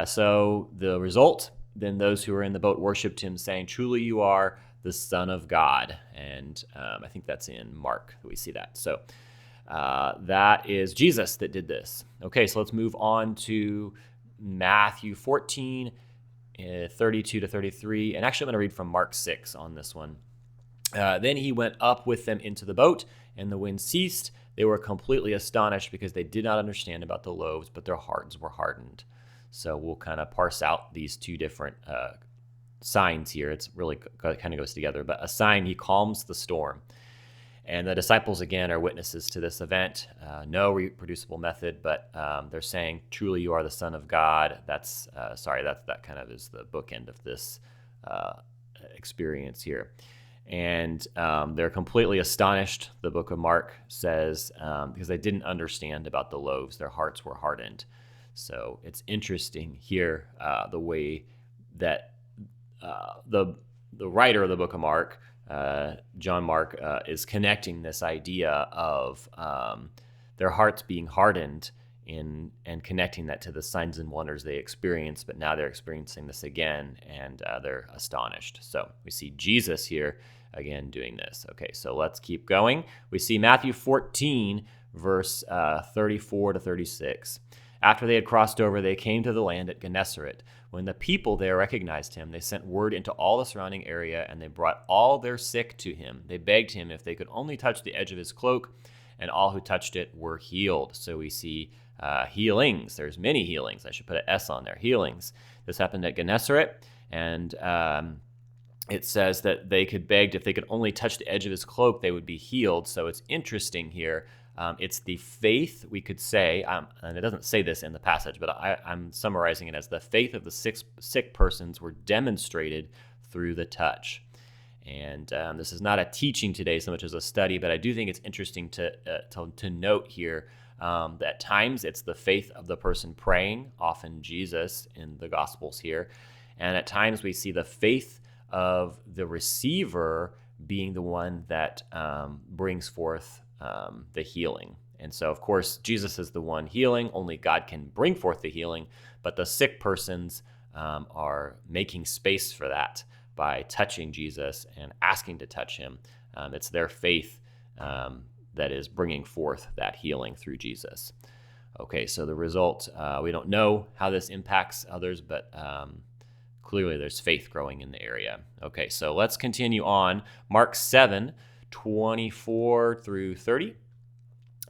so the result, then those who were in the boat worshiped him, saying, "Truly you are the Son of God." And I think that's in Mark that we see that. So that is Jesus that did this. Okay, so let's move on to Matthew 14, 32 to 33. And actually, I'm going to read from Mark 6 on this one. Then he went up with them into the boat, and the wind ceased. They were completely astonished because they did not understand about the loaves, but their hearts were hardened. So we'll kind of parse out these two different signs here. It's really kind of goes together. But a sign, he calms the storm. And the disciples, again, are witnesses to this event. No reproducible method, but they're saying, "Truly you are the Son of God." That kind of is the bookend of this experience here. And they're completely astonished, the book of Mark says, because they didn't understand about the loaves. Their hearts were hardened. So it's interesting here the way that the writer of the book of Mark, John Mark, is connecting this idea of their hearts being hardened and connecting that to the signs and wonders they experienced, but now they're experiencing this again, and they're astonished. So we see Jesus here again doing this. Okay, so let's keep going. We see Matthew 14, verse 34 to 36. After they had crossed over, they came to the land at Gennesaret. When the people there recognized him, they sent word into all the surrounding area, and they brought all their sick to him. They begged him if they could only touch the edge of his cloak, and all who touched it were healed. So we see healings. There's many healings. I should put an S on there. Healings. This happened at Gennesaret, and it says that they could begged if they could only touch the edge of his cloak, they would be healed. So it's interesting here. It's the faith, we could say, and it doesn't say this in the passage, but I'm summarizing it as the faith of the sick persons were demonstrated through the touch. And this is not a teaching today so much as a study, but I do think it's interesting to note here that at times it's the faith of the person praying, often Jesus in the Gospels here, and at times we see the faith of the receiver being the one that brings forth the healing. And so, of course, Jesus is the one healing. Only God can bring forth the healing, but the sick persons are making space for that by touching Jesus and asking to touch him. It's their faith that is bringing forth that healing through Jesus. Okay, so the result, we don't know how this impacts others, but clearly there's faith growing in the area. Okay, so let's continue on. Mark 7, 24 through 30.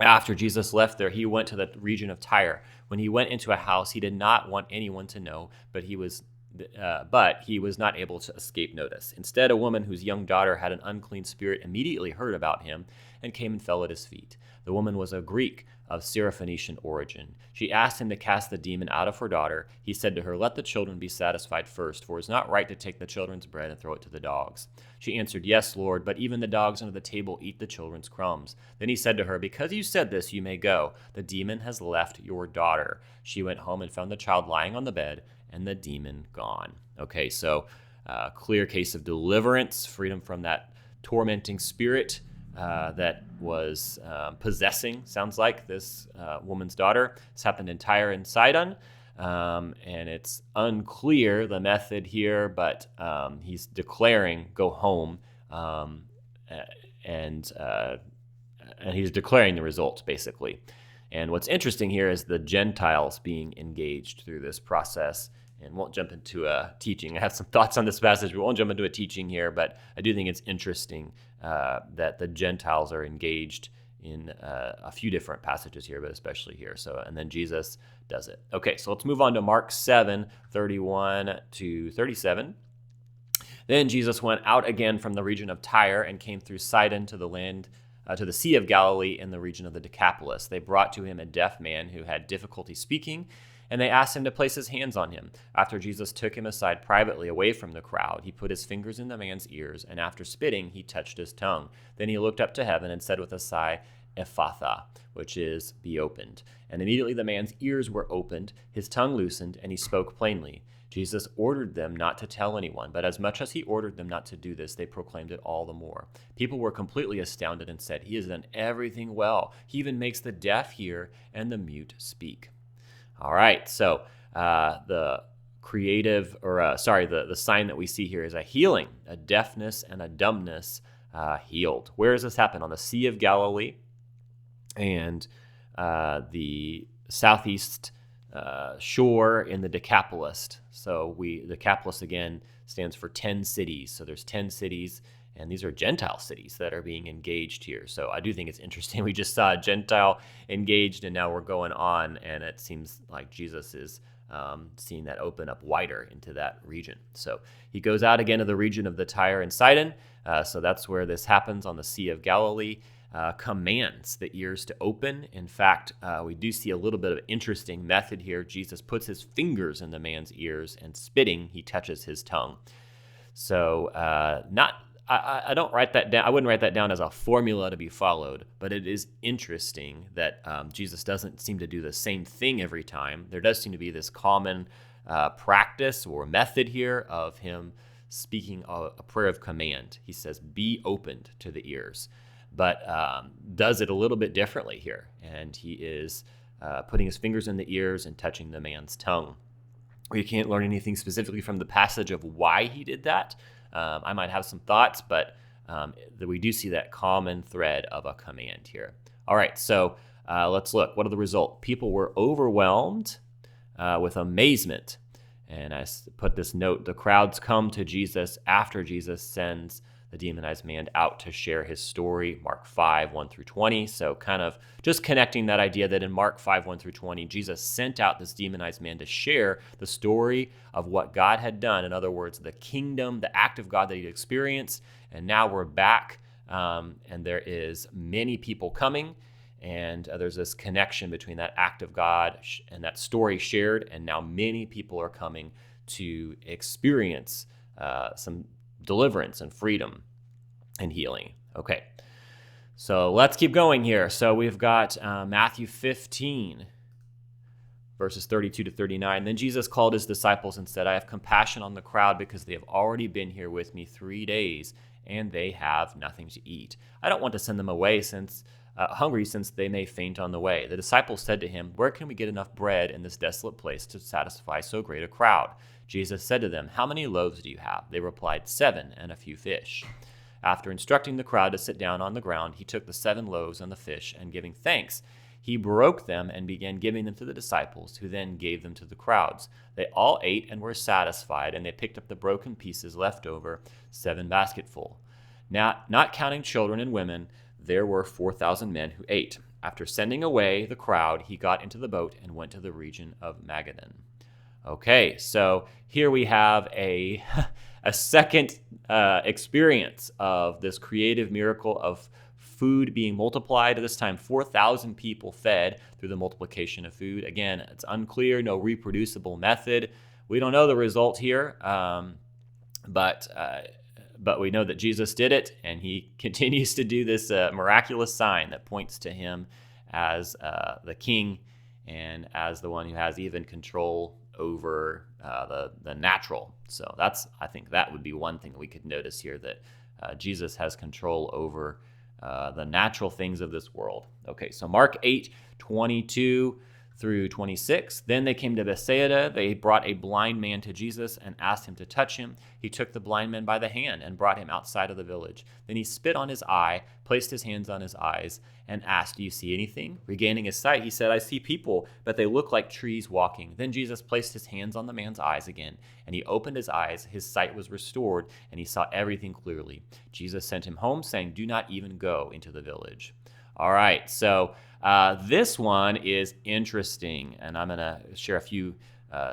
After Jesus left there, he went to the region of Tyre. When he went into a house, he did not want anyone to know, but he was but he was not able to escape notice. Instead, a woman whose young daughter had an unclean spirit immediately heard about him and came and fell at his feet. The woman was a Greek of Syrophoenician origin. She asked him to cast the demon out of her daughter. He said to her, "Let the children be satisfied first, for it is not right to take the children's bread and throw it to the dogs." She answered, "Yes, Lord, but even the dogs under the table eat the children's crumbs." Then he said to her, "Because you said this, you may go. The demon has left your daughter." She went home and found the child lying on the bed and the demon gone. Okay, so clear case of deliverance, freedom from that tormenting spirit that was possessing, sounds like, this woman's daughter. This happened in Tyre and Sidon, and it's unclear the method here, but he's declaring, "Go home," and he's declaring the results, basically. And what's interesting here is the Gentiles being engaged through this process. And won't jump into a teaching. I have some thoughts on this passage. We won't jump into a teaching here, but I do think it's interesting that the Gentiles are engaged in a few different passages here, but especially here. So, and then Jesus does it. Okay, so let's move on to Mark 7:31 to 37. Then Jesus went out again from the region of Tyre and came through Sidon to the land to the Sea of Galilee in the region of the Decapolis. They brought to him a deaf man who had difficulty speaking, and they asked him to place his hands on him. After Jesus took him aside privately away from the crowd, he put his fingers in the man's ears, and after spitting, he touched his tongue. Then he looked up to heaven and said with a sigh, "Ephphatha," which is, "be opened." And immediately the man's ears were opened, his tongue loosened, and he spoke plainly. Jesus ordered them not to tell anyone, but as much as he ordered them not to do this, they proclaimed it all the more. People were completely astounded and said, "He has done everything well. He even makes the deaf hear and the mute speak." All right, so the sign that we see here is a healing, a deafness and a dumbness healed. Where does this happen? On the Sea of Galilee and the southeast shore in the Decapolis. So Decapolis again stands for 10 cities. So there's 10 cities, and these are Gentile cities that are being engaged here. So I do think it's interesting. We just saw a Gentile engaged, and now we're going on, and it seems like Jesus is seeing that open up wider into that region. So he goes out again to the region of the Tyre and Sidon. So that's where this happens on the Sea of Galilee. Commands the ears to open. In fact, we do see a little bit of interesting method here. Jesus puts his fingers in the man's ears, and spitting, he touches his tongue. So I don't write that down. I wouldn't write that down as a formula to be followed, but it is interesting that Jesus doesn't seem to do the same thing every time. There does seem to be this common practice or method here of him speaking a prayer of command. He says, "Be opened to the ears," but does it a little bit differently here. And he is putting his fingers in the ears and touching the man's tongue. We can't learn anything specifically from the passage of why he did that. I might have some thoughts, but we do see that common thread of a command here. All right, so let's look. What are the results? People were overwhelmed with amazement. And I put this note, the crowds come to Jesus after Jesus sends the demonized man out to share his story, Mark 5, 1 through 20. So kind of just connecting that idea that in Mark 5, 1 through 20, Jesus sent out this demonized man to share the story of what God had done. In other words, the kingdom, the act of God that he'd experienced. And now we're back, and there is many people coming. And there's this connection between that act of God and that story shared. And now many people are coming to experience some deliverance and freedom and healing. Okay, so let's keep going here. So we've got Matthew 15, verses 32 to 39. Then Jesus called his disciples and said, "I have compassion on the crowd because they have already been here with me 3 days, and they have nothing to eat. I don't want to send them away hungry, since they may faint on the way." The disciples said to him, "Where can we get enough bread in this desolate place to satisfy so great a crowd?" Jesus said to them, "How many loaves do you have?" They replied, 7 and a few fish. After instructing the crowd to sit down on the ground, he took the 7 loaves and the fish, and giving thanks, he broke them and began giving them to the disciples, who then gave them to the crowds. They all ate and were satisfied, and they picked up the broken pieces left over, 7 basketfuls. Now, not counting children and women, there were 4,000 men who ate. After sending away the crowd, he got into the boat and went to the region of Magadan. Okay, so here we have a a second experience of this creative miracle of food being multiplied. This time, 4,000 people fed through the multiplication of food. Again, it's unclear, no reproducible method. We don't know the result here, but we know that Jesus did it, and he continues to do this miraculous sign that points to him as the king and as the one who has even control over the natural. So I think that would be one thing that we could notice here, that Jesus has control over the natural things of this world. Okay, so Mark 8:22 through 26. Then they came to Bethsaida. They brought a blind man to Jesus and asked him to touch him. He took the blind man by the hand and brought him outside of the village. Then he spit on his eye, placed his hands on his eyes, and asked, "Do you see anything?" Regaining his sight, he said, "I see people, but they look like trees walking." Then Jesus placed his hands on the man's eyes again, and he opened his eyes. His sight was restored, and he saw everything clearly. Jesus sent him home, saying, "Do not even go into the village." All right, so this one is interesting, and I'm going to share a few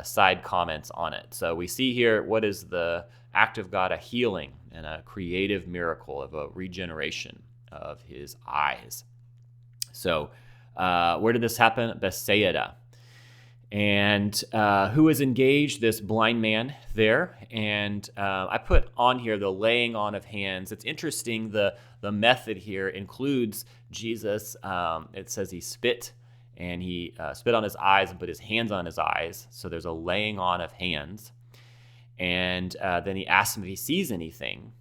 side comments on it. So we see here, what is the act of God? A healing and a creative miracle of a regeneration of his eyes. So where did this happen? Bethsaida. And who is engaged? This blind man there. And I put on here the laying on of hands. It's interesting, the method here includes Jesus. It says he spit, and he spit on his eyes and put his hands on his eyes. So there's a laying on of hands. And then he asks him if he sees anything.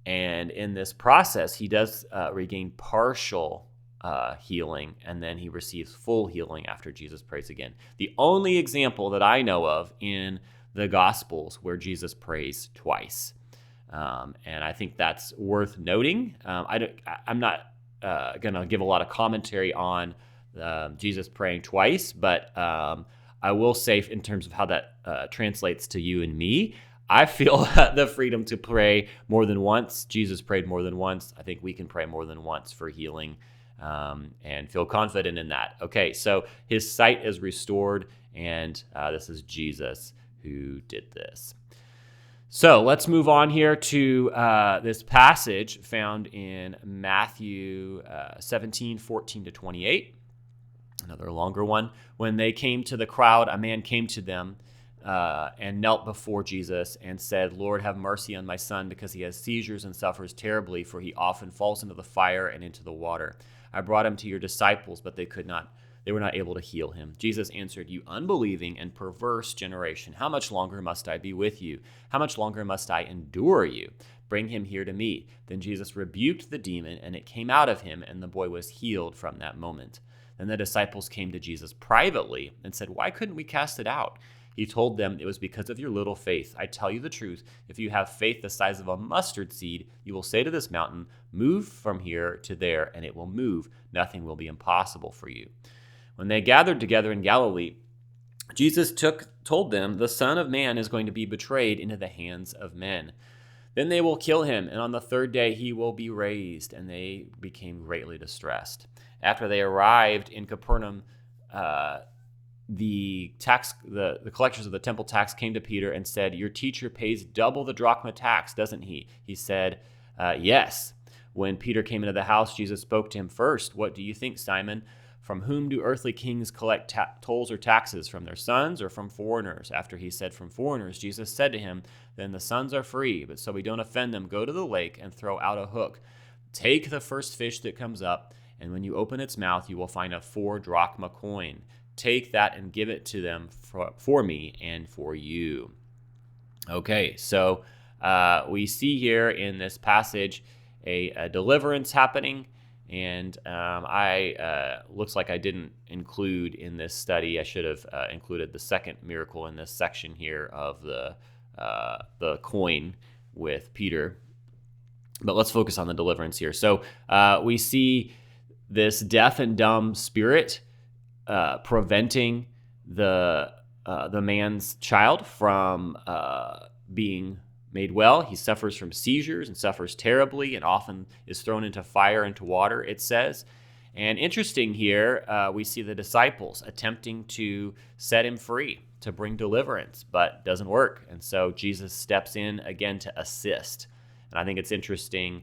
And in this process, he does regain partial healing, and then he receives full healing after Jesus prays again. The only example that I know of in the Gospels where Jesus prays twice. And I think that's worth noting. I'm not going to give a lot of commentary on Jesus praying twice, but I will say, in terms of how that translates to you and me, I feel the freedom to pray more than once. Jesus prayed more than once. I think we can pray more than once for healing and feel confident in that. Okay, so his sight is restored, and this is Jesus who did this. So let's move on here to this passage found in Matthew 17:14-28, another longer one. When they came to the crowd, a man came to them and knelt before Jesus and said, "Lord, have mercy on my son, because he has seizures and suffers terribly, for he often falls into the fire and into the water. I brought him to your disciples, but they were not able to heal him." Jesus answered, "You unbelieving and perverse generation, how much longer must I be with you? How much longer must I endure you? Bring him here to me." Then Jesus rebuked the demon, and it came out of him, and the boy was healed from that moment. Then the disciples came to Jesus privately and said, "Why couldn't we cast it out?" He told them, "It was because of your little faith. I tell you the truth, if you have faith the size of a mustard seed, you will say to this mountain, 'Move from here to there,' and it will move. Nothing will be impossible for you." When they gathered together in Galilee, Jesus told them, "The Son of Man is going to be betrayed into the hands of men. Then they will kill him, and on the third day he will be raised." And they became greatly distressed. After they arrived in Capernaum, the collectors of the temple tax came to Peter and said, "Your teacher pays double the drachma tax, doesn't he?" He said, "Yes." When Peter came into the house, Jesus spoke to him first. "What do you think, Simon? From whom do earthly kings collect tolls or taxes? From their sons or from foreigners?" After he said, "From foreigners," Jesus said to him, "Then the sons are free, but so we don't offend them, go to the lake and throw out a hook. Take the first fish that comes up, and when you open its mouth, you will find a 4 drachma coin. Take that and give it to them for me and for you." Okay, so we see here in this passage a deliverance happening, and looks like I didn't include in this study. I should have included the second miracle in this section here of the coin with Peter. But let's focus on the deliverance here. So we see this deaf and dumb spirit preventing the man's child from being made well. He suffers from seizures and suffers terribly, and often is thrown into fire, into water, it says. And interesting here, we see the disciples attempting to set him free, to bring deliverance, but doesn't work. And so Jesus steps in again to assist. And I think it's interesting.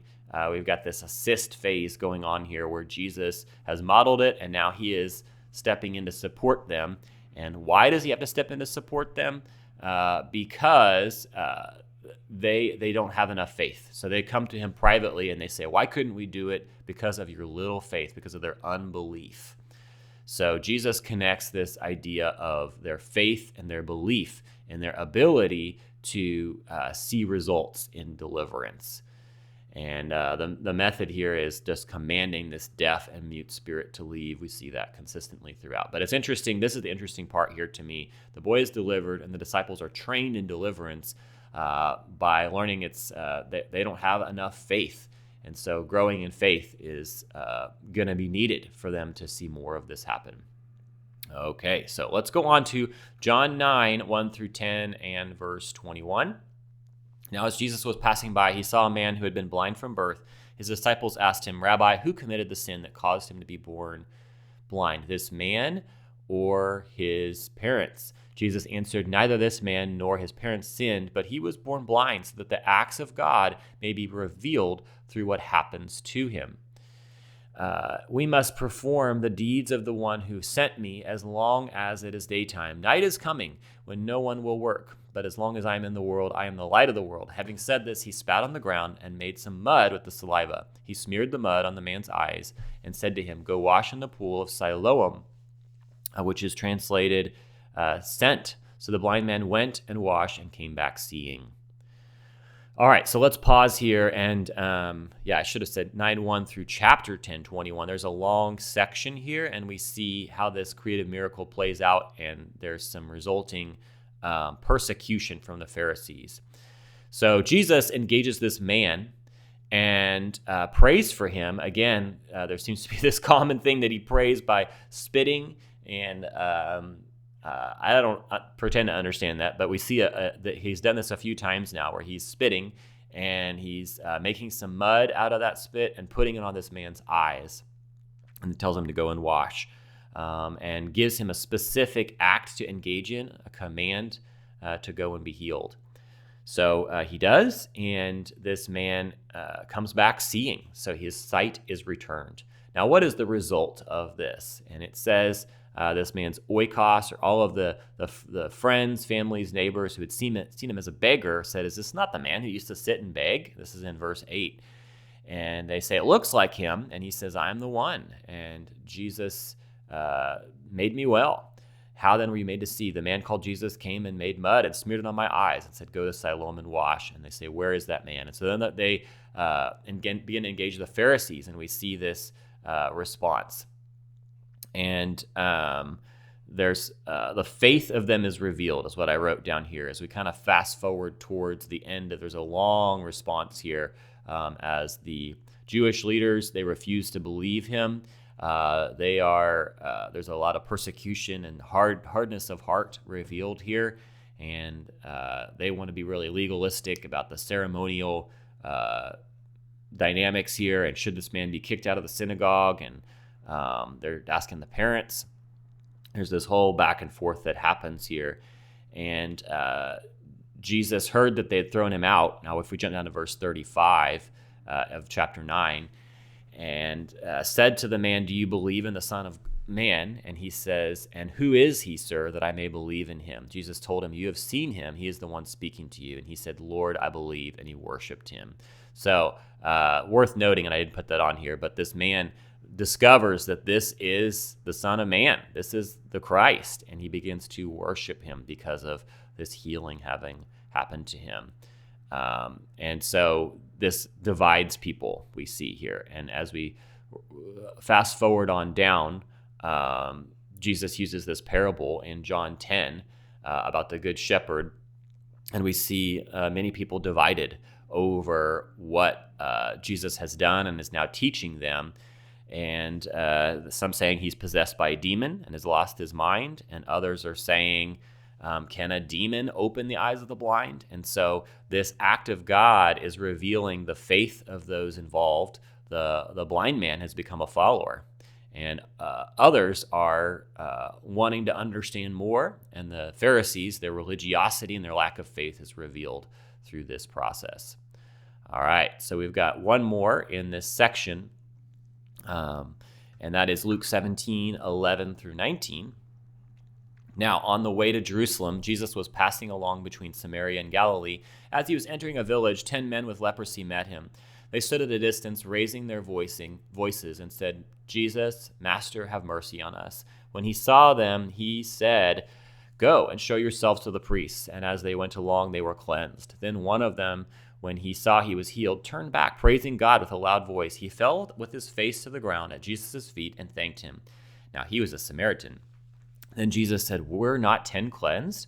We've got this assist phase going on here where Jesus has modeled it, and now he is stepping in to support them. And why does he have to step in to support them? Because they don't have enough faith. So they come to him privately and they say, why couldn't we do it? Because of your little faith, because of their unbelief. So Jesus connects this idea of their faith and their belief and their ability to see results in deliverance. And the method here is just commanding this deaf and mute spirit to leave. We see that consistently throughout. But it's interesting. This is the interesting part here to me. The boy is delivered, and the disciples are trained in deliverance by learning they don't have enough faith. And so growing in faith is going to be needed for them to see more of this happen. Okay, so let's go on to John 9, 1 through 10 and verse 21. Now, as Jesus was passing by, he saw a man who had been blind from birth. His disciples asked him, Rabbi, who committed the sin that caused him to be born blind, this man or his parents? Jesus answered, neither this man nor his parents sinned, but he was born blind so that the acts of God may be revealed through what happens to him. We must perform the deeds of the one who sent me as long as it is daytime. Night is coming when no one will work. But as long as I am in the world, I am the light of the world. Having said this, he spat on the ground and made some mud with the saliva. He smeared the mud on the man's eyes and said to him, go wash in the pool of Siloam, which is translated sent. So the blind man went and washed and came back seeing. All right, so let's pause here. And I should have said 9:1 through chapter 10:21. There's a long section here, and we see how this creative miracle plays out, and there's some resulting persecution from the Pharisees. So Jesus engages this man and prays for him. Again, there seems to be this common thing that he prays by spitting, and I don't pretend to understand that, but we see that he's done this a few times now where he's spitting and he's making some mud out of that spit and putting it on this man's eyes, and tells him to go and wash. And gives him a specific act to engage in, a command to go and be healed. So he does, and this man comes back seeing. So his sight is returned. Now, what is the result of this? And it says this man's oikos, or all of the friends, families, neighbors who had seen him as a beggar, said, is this not the man who used to sit and beg? This is in verse 8. And they say, it looks like him. And he says, I am the one. And Jesus made me well. How then were you made to see? The man called Jesus came and made mud and smeared it on my eyes and said, go to Siloam and wash. And they say, where is that man? And so then they begin to engage the Pharisees, and we see this response. And there's the faith of them is revealed, is what I wrote down here. As we kind of fast forward towards the end, there's a long response here as the Jewish leaders, they refuse to believe him. There's a lot of persecution and hardness of heart revealed here, and they want to be really legalistic about the ceremonial dynamics here, and should this man be kicked out of the synagogue, and they're asking the parents. There's this whole back and forth that happens here, and Jesus heard that they had thrown him out. Now, if we jump down to verse 35 of chapter 9, and said to the man, do you believe in the Son of Man? And he says, and who is he, sir, that I may believe in him? Jesus told him, you have seen him. He is the one speaking to you. And he said, Lord, I believe. And he worshiped him. So worth noting, and I didn't put that on here, but this man discovers that this is the Son of Man. This is the Christ. And he begins to worship him because of this healing having happened to him. And so this divides people, we see here. And as we fast forward on down, Jesus uses this parable in John 10 about the Good Shepherd. And we see many people divided over what Jesus has done and is now teaching them. And some saying he's possessed by a demon and has lost his mind. And others are saying, can a demon open the eyes of the blind? And so this act of God is revealing the faith of those involved. The blind man has become a follower. And others are wanting to understand more, and the Pharisees, their religiosity and their lack of faith is revealed through this process. All right, so we've got one more in this section, and that is Luke 17:11 through 19. Now, on the way to Jerusalem, Jesus was passing along between Samaria and Galilee. As he was entering a village, 10 men with leprosy met him. They stood at a distance, raising their voices, and said, "Jesus, Master, have mercy on us." When he saw them, he said, "Go and show yourselves to the priests." And as they went along, they were cleansed. Then one of them, when he saw he was healed, turned back, praising God with a loud voice. He fell with his face to the ground at Jesus' feet and thanked him. Now he was a Samaritan. Then Jesus said, "Were not 10 cleansed?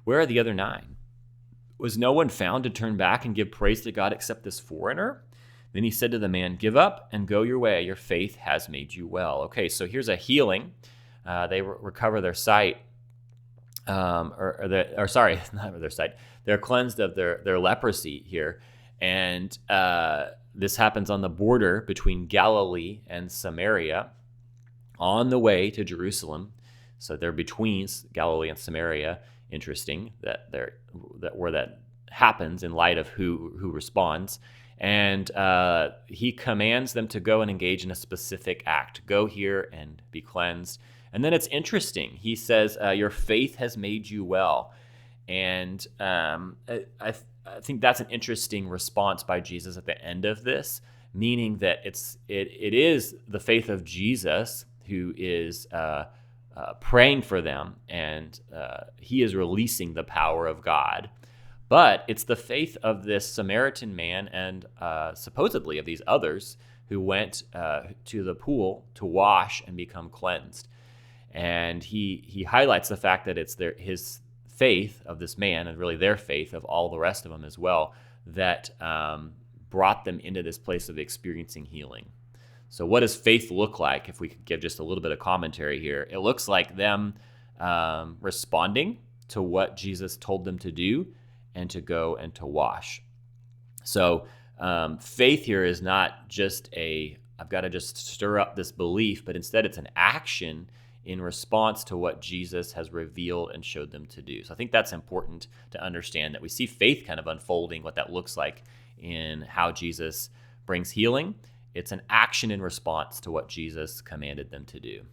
Where are the other 9? Was no one found to turn back and give praise to God except this foreigner?" Then he said to the man, "Give up and go your way. Your faith has made you well." Okay, so here's a healing. They recover their sight, not their sight. They're cleansed of their leprosy here. And this happens on the border between Galilee and Samaria on the way to Jerusalem. So they're between Galilee and Samaria. Interesting that where that happens in light of who responds. And he commands them to go and engage in a specific act. Go here and be cleansed. And then it's interesting. He says, "Your faith has made you well." And I think that's an interesting response by Jesus at the end of this, meaning that it is the faith of Jesus who is praying for them, and he is releasing the power of God. But it's the faith of this Samaritan man and supposedly of these others who went to the pool to wash and become cleansed. And he highlights the fact that it's his faith of this man, and really their faith of all the rest of them as well, that brought them into this place of experiencing healing. So what does faith look like? If we could give just a little bit of commentary here, it looks like them responding to what Jesus told them to do and to go and to wash. So faith here is not just I've got to just stir up this belief, but instead it's an action in response to what Jesus has revealed and showed them to do. So I think that's important to understand, that we see faith kind of unfolding, what that looks like in how Jesus brings healing. It's an action in response to what Jesus commanded them to do.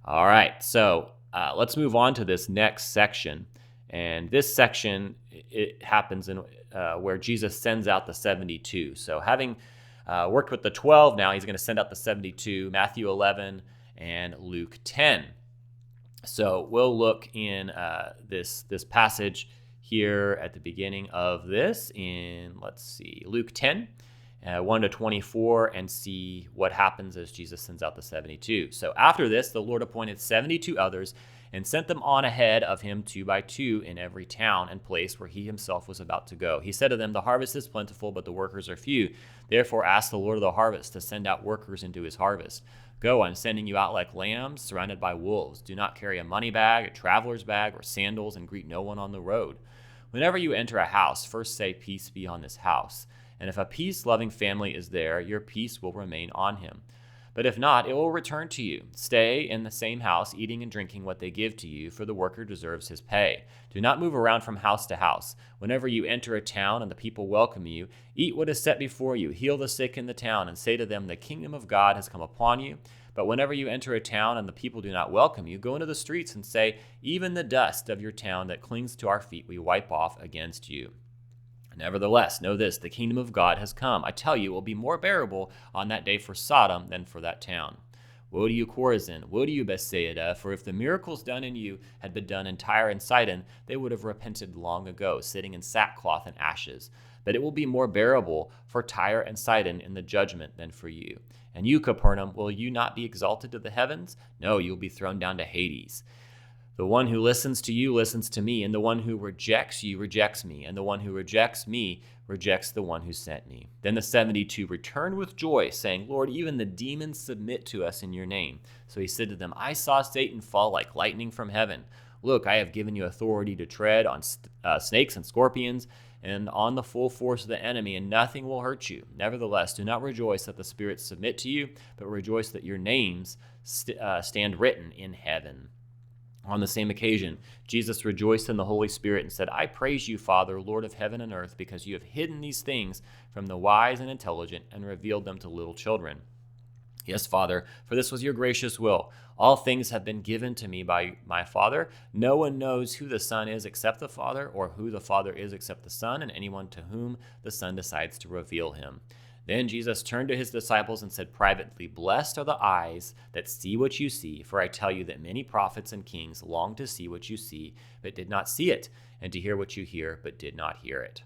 All right, so let's move on to this next section. And this section, it happens in where Jesus sends out the 72. So having worked with the 12 now, he's going to send out the 72, Matthew 11 and Luke 10. So we'll look in this passage here at the beginning of this in, let's see, Luke 10. 1 to 24, and see what happens as Jesus sends out the 72. So after this, the Lord appointed 72 others and sent them on ahead of him 2 by 2 in every town and place where he himself was about to go. He said to them, "The harvest is plentiful, but the workers are few. Therefore ask the Lord of the harvest to send out workers into his harvest. Go, I'm sending you out like lambs surrounded by wolves. Do not carry a money bag, a traveler's bag, or sandals, and greet no one on the road. Whenever you enter a house, first say, 'Peace be on this house.' And if a peace-loving family is there, your peace will remain on him. But if not, it will return to you. Stay in the same house, eating and drinking what they give to you, for the worker deserves his pay. Do not move around from house to house. Whenever you enter a town and the people welcome you, eat what is set before you, heal the sick in the town, and say to them, 'The kingdom of God has come upon you.' But whenever you enter a town and the people do not welcome you, go into the streets and say, 'Even the dust of your town that clings to our feet we wipe off against you.' Nevertheless, know this, the kingdom of God has come. I tell you, it will be more bearable on that day for Sodom than for that town. Woe to you, Chorazin! Woe to you, Bethsaida! For if the miracles done in you had been done in Tyre and Sidon, they would have repented long ago, sitting in sackcloth and ashes. But it will be more bearable for Tyre and Sidon in the judgment than for you. And you, Capernaum, will you not be exalted to the heavens? No, you will be thrown down to Hades. The one who listens to you listens to me, and the one who rejects you rejects me, and the one who rejects me rejects the one who sent me." Then the 72 returned with joy, saying, "Lord, even the demons submit to us in your name." So he said to them, "I saw Satan fall like lightning from heaven. Look, I have given you authority to tread on snakes and scorpions, and on the full force of the enemy, and nothing will hurt you. Nevertheless, do not rejoice that the spirits submit to you, but rejoice that your names stand written in heaven." On the same occasion, Jesus rejoiced in the Holy Spirit and said, "I praise you, Father, Lord of heaven and earth, because you have hidden these things from the wise and intelligent and revealed them to little children. Yes, Father, for this was your gracious will. All things have been given to me by my Father. No one knows who the Son is except the Father, or who the Father is except the Son, and anyone to whom the Son decides to reveal him." Then Jesus turned to his disciples and said privately, "Blessed are the eyes that see what you see, for I tell you that many prophets and kings longed to see what you see, but did not see it, and to hear what you hear, but did not hear it."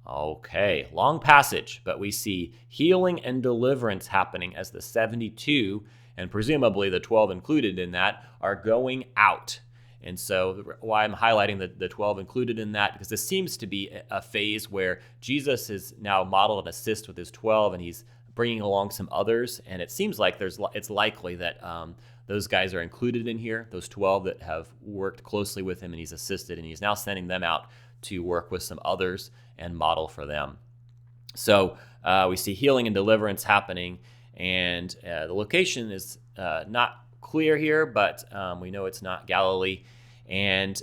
Okay, long passage, but we see healing and deliverance happening as the 72, and presumably the 12 included in that, are going out. And so why I'm highlighting the 12 included in that, because this seems to be a phase where Jesus is now modeled an assist with his 12, and he's bringing along some others. And it seems like it's likely that those guys are included in here, those 12 that have worked closely with him and he's assisted, and he's now sending them out to work with some others and model for them. So we see healing and deliverance happening, and the location is not clear here, but we know it's not Galilee. And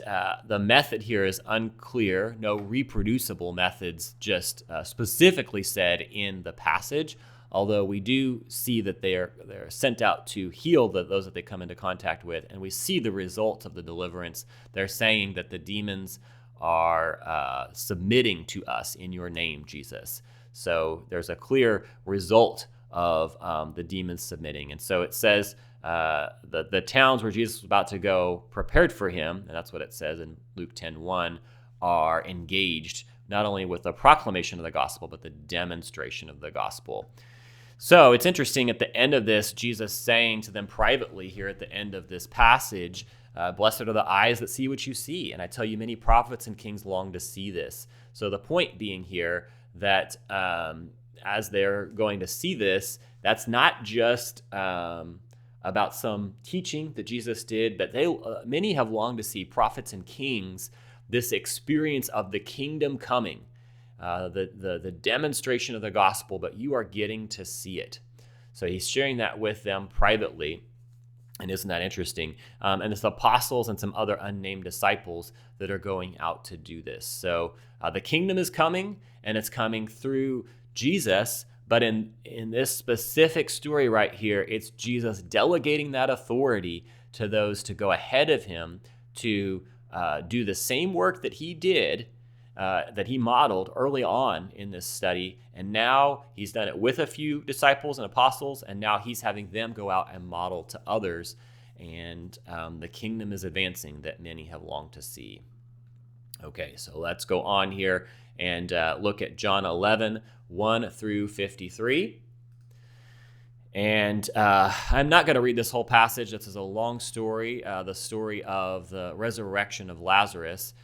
the method here is unclear. No reproducible methods just specifically said in the passage, although we do see that they're sent out to heal those that they come into contact with, and we see the results of the deliverance. They're saying that the demons are submitting to us in your name, Jesus. So there's a clear result of the demons submitting. And so it says the towns where Jesus was about to go, prepared for him, and that's what it says in Luke 10:1, are engaged not only with the proclamation of the gospel, but the demonstration of the gospel. So it's interesting at the end of this, Jesus saying to them privately here at the end of this passage, "Blessed are the eyes that see what you see. And I tell you, many prophets and kings long to see this." So the point being here that as they're going to see this, that's not just about some teaching that Jesus did, but many have longed to see, prophets and kings, this experience of the kingdom coming, the demonstration of the gospel, but you are getting to see it. So he's sharing that with them privately. And isn't that interesting? And it's apostles and some other unnamed disciples that are going out to do this. So the kingdom is coming, and it's coming through Jesus. But in this specific story right here, it's Jesus delegating that authority to those to go ahead of him to do the same work that he did, that he modeled early on in this study. And now he's done it with a few disciples and apostles, and now he's having them go out and model to others. And the kingdom is advancing that many have longed to see. Okay, so let's go on here and look at John 11:1 through 53. And I'm not going to read this whole passage. This is a long story, the story of the resurrection of Lazarus.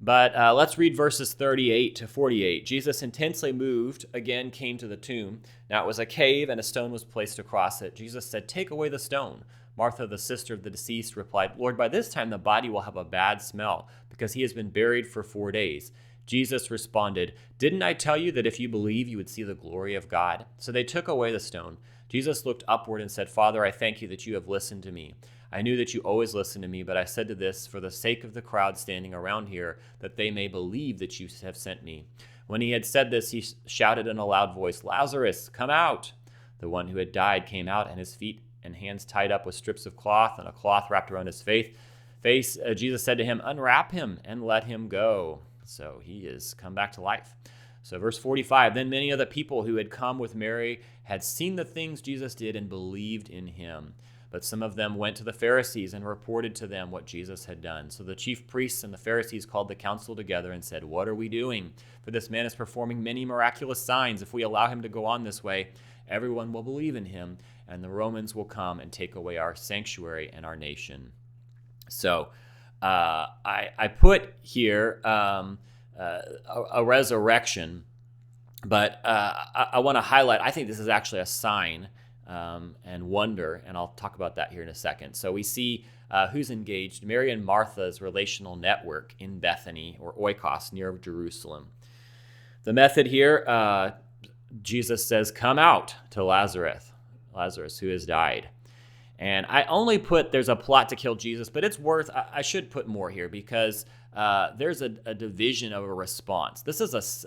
But let's read verses 38 to 48. Jesus, intensely moved, again came to the tomb. Now it was a cave, and a stone was placed across it. Jesus said, "Take away the stone." Martha, the sister of the deceased, replied, "Lord, by this time the body will have a bad smell, because he has been buried for 4 days." Jesus responded, "Didn't I tell you that if you believe, you would see the glory of God?" So they took away the stone. Jesus looked upward and said, "Father, I thank you that you have listened to me. I knew that you always listen to me, but I said to this for the sake of the crowd standing around here, that they may believe that you have sent me." When he had said this, he shouted in a loud voice, "Lazarus, come out!" The one who had died came out, and his feet and hands tied up with strips of cloth, and a cloth wrapped around his face. Jesus said to him, "Unwrap him and let him go." So he is come back to life. So verse 45, then many of the people who had come with Mary had seen the things Jesus did and believed in him. But some of them went to the Pharisees and reported to them what Jesus had done. So the chief priests and the Pharisees called the council together and said, "What are we doing? For this man is performing many miraculous signs. If we allow him to go on this way, everyone will believe in him, and the Romans will come and take away our sanctuary and our nation." So I put here a resurrection, but I want to highlight, I think this is actually a sign and wonder, and I'll talk about that here in a second. So we see who's engaged, Mary and Martha's relational network in Bethany, or Oikos, near Jerusalem. The method here, Jesus says, come out to Lazarus, who has died. And I only put there's a plot to kill Jesus, but it's worth, I should put more here because there's a division of a response. This is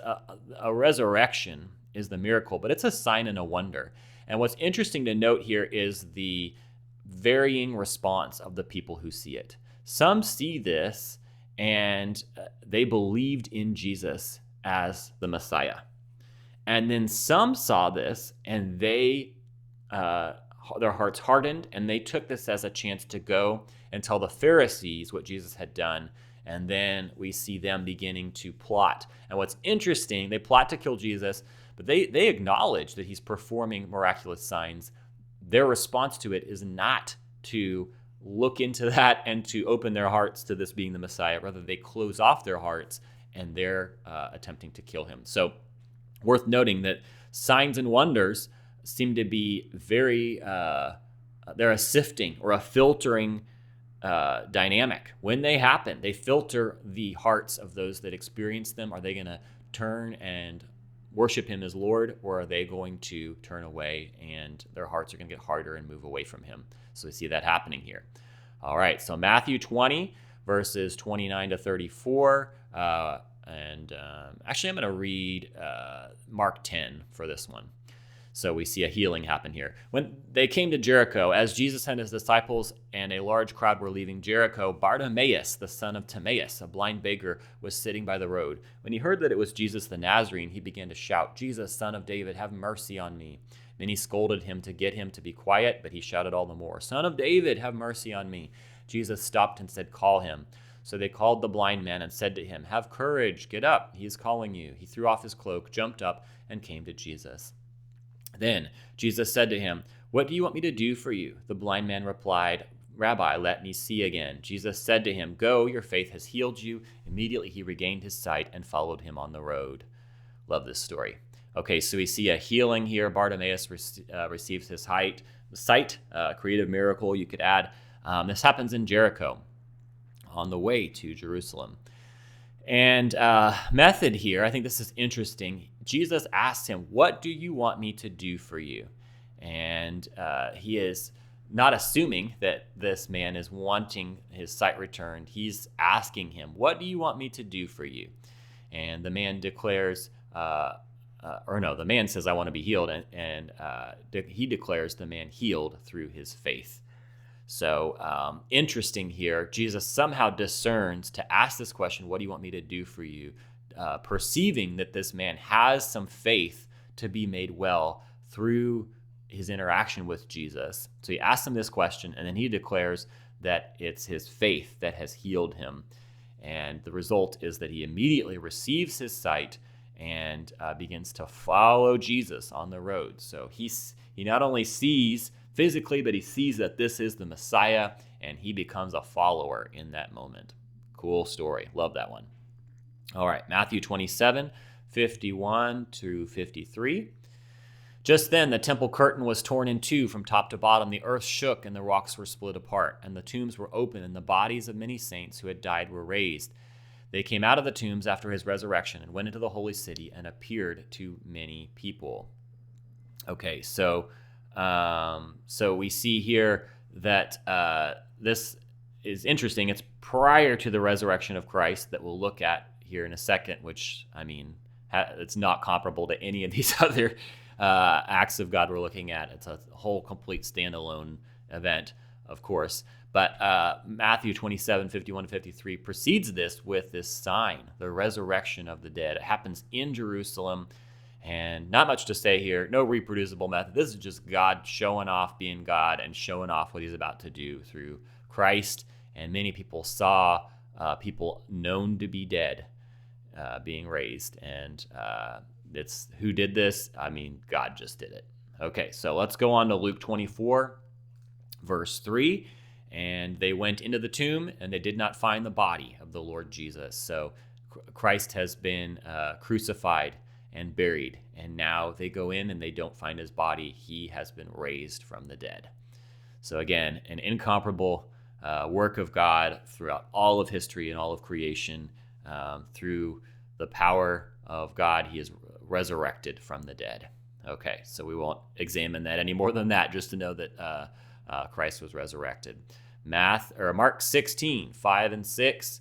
a resurrection is the miracle, but it's a sign and a wonder. And what's interesting to note here is the varying response of the people who see it. Some see this and they believed in Jesus as the Messiah. And then some saw this and they their hearts hardened, and they took this as a chance to go and tell the Pharisees what Jesus had done. And then we see them beginning to plot. And what's interesting, they plot to kill Jesus, but they acknowledge that he's performing miraculous signs. Their response to it is not to look into that and to open their hearts to this being the Messiah. Rather, they close off their hearts and they're attempting to kill him. So worth noting that signs and wonders seem to be very, they're a sifting or a filtering dynamic. When they happen, they filter the hearts of those that experience them. Are they going to turn and worship him as Lord, or are they going to turn away and their hearts are going to get harder and move away from him? So we see that happening here. All right, so Matthew 20, verses 29 to 34. Actually, I'm going to read Mark 10 for this one. So we see a healing happen here. When they came to Jericho, as Jesus and his disciples and a large crowd were leaving Jericho, Bartimaeus, the son of Timaeus, a blind beggar, was sitting by the road. When he heard that it was Jesus the Nazarene, he began to shout, "Jesus, son of David, have mercy on me." Many scolded him to get him to be quiet, but he shouted all the more, "Son of David, have mercy on me." Jesus stopped and said, "Call him." So they called the blind man and said to him, "Have courage, get up, he is calling you." He threw off his cloak, jumped up, and came to Jesus. Then Jesus said to him, "What do you want me to do for you?" The blind man replied, "Rabbi, let me see again." Jesus said to him, "Go, your faith has healed you." Immediately he regained his sight and followed him on the road. Love this story. Okay, so we see a healing here. Bartimaeus receives his sight, creative miracle, you could add. This happens in Jericho on the way to Jerusalem. And method here, I think this is interesting. Jesus asked him, "What do you want me to do for you?" And he is not assuming that this man is wanting his sight returned. He's asking him, "What do you want me to do for you?" And the man declares, the man says, "I want to be healed." And he declares the man healed through his faith. So interesting here, Jesus somehow discerns to ask this question, "What do you want me to do for you?" Perceiving that this man has some faith to be made well through his interaction with Jesus. So he asks him this question, and then he declares that it's his faith that has healed him. And the result is that he immediately receives his sight and begins to follow Jesus on the road. So he not only sees physically, but he sees that this is the Messiah, and he becomes a follower in that moment. Cool story. Love that one. All right, Matthew 27, 51 to 53. Just then the temple curtain was torn in two from top to bottom. The earth shook and the rocks were split apart, and the tombs were open, and the bodies of many saints who had died were raised. They came out of the tombs after his resurrection and went into the holy city and appeared to many people. Okay, so we see here that this is interesting. It's prior to the resurrection of Christ that we'll look at here in a second, which, I mean, it's not comparable to any of these other acts of God we're looking at. It's a whole complete standalone event, of course. But Matthew 27, 51 to 53 precedes this with this sign, the resurrection of the dead. It happens in Jerusalem. And not much to say here, no reproducible method. This is just God showing off being God and showing off what he's about to do through Christ. And many people saw people known to be dead being raised. And it's who did this? I mean, God just did it. Okay, so let's go on to Luke 24, verse 3. And they went into the tomb, and they did not find the body of the Lord Jesus. So Christ has been crucified and buried, and now they go in and they don't find his body. He has been raised from the dead. So again, an incomparable work of God throughout all of history and all of creation, through the power of God. He is resurrected from the dead. Okay, so we won't examine that any more than that, just to know that Christ was resurrected. Mark 16, 5 and 6,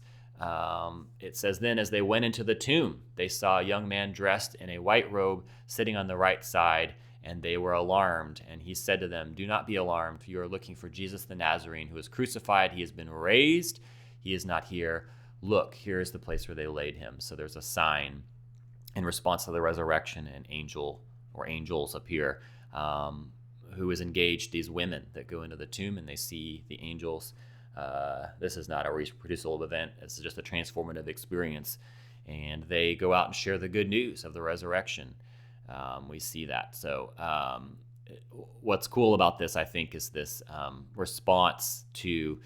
it says, then as they went into the tomb, they saw a young man dressed in a white robe sitting on the right side, and they were alarmed. And he said to them, do not be alarmed, for you are looking for Jesus the Nazarene, who was crucified. He has been raised. He is not here. Look, here is the place where they laid him. So there's a sign in response to the resurrection. An angel or angels appear who has engaged these women that go into the tomb, and they see the angels. This is not a reproducible event. It's just a transformative experience. And they go out and share the good news of the resurrection. We see that. So what's cool about this, I think, is this response to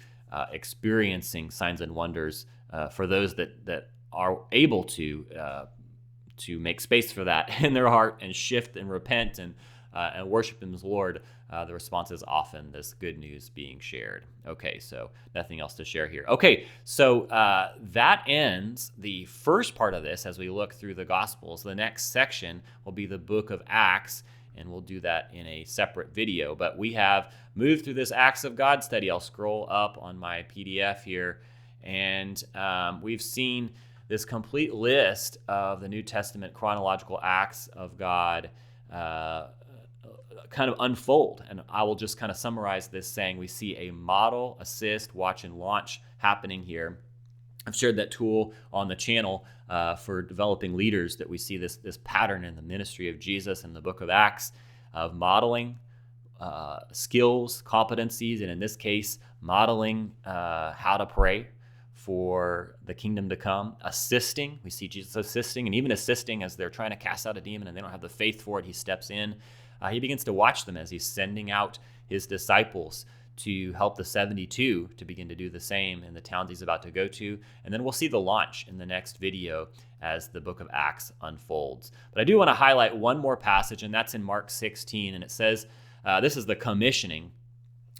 experiencing signs and wonders for those that are able to make space for that in their heart and shift and repent and worship Him as Lord. The response is often this good news being shared. Okay, so nothing else to share here. Okay, so that ends the first part of this as we look through the Gospels. The next section will be the book of Acts, and we'll do that in a separate video. But we have moved through this Acts of God study. I'll scroll up on my PDF here, and we've seen this complete list of the New Testament chronological acts of God kind of unfold. And I will just kind of summarize this saying we see a model, assist, watch, and launch happening here. I've shared that tool on the channel for developing leaders, that we see this pattern in the ministry of Jesus in the book of Acts of modeling skills, competencies, and in this case, modeling how to pray for the kingdom to come, assisting. We see Jesus assisting, and even assisting as they're trying to cast out a demon and they don't have the faith for it. He steps in. He begins to watch them as he's sending out his disciples to help the 72 to begin to do the same in the towns he's about to go to. And then we'll see the launch in the next video as the book of Acts unfolds. But I do want to highlight one more passage, and that's in Mark 16. And it says, this is the commissioning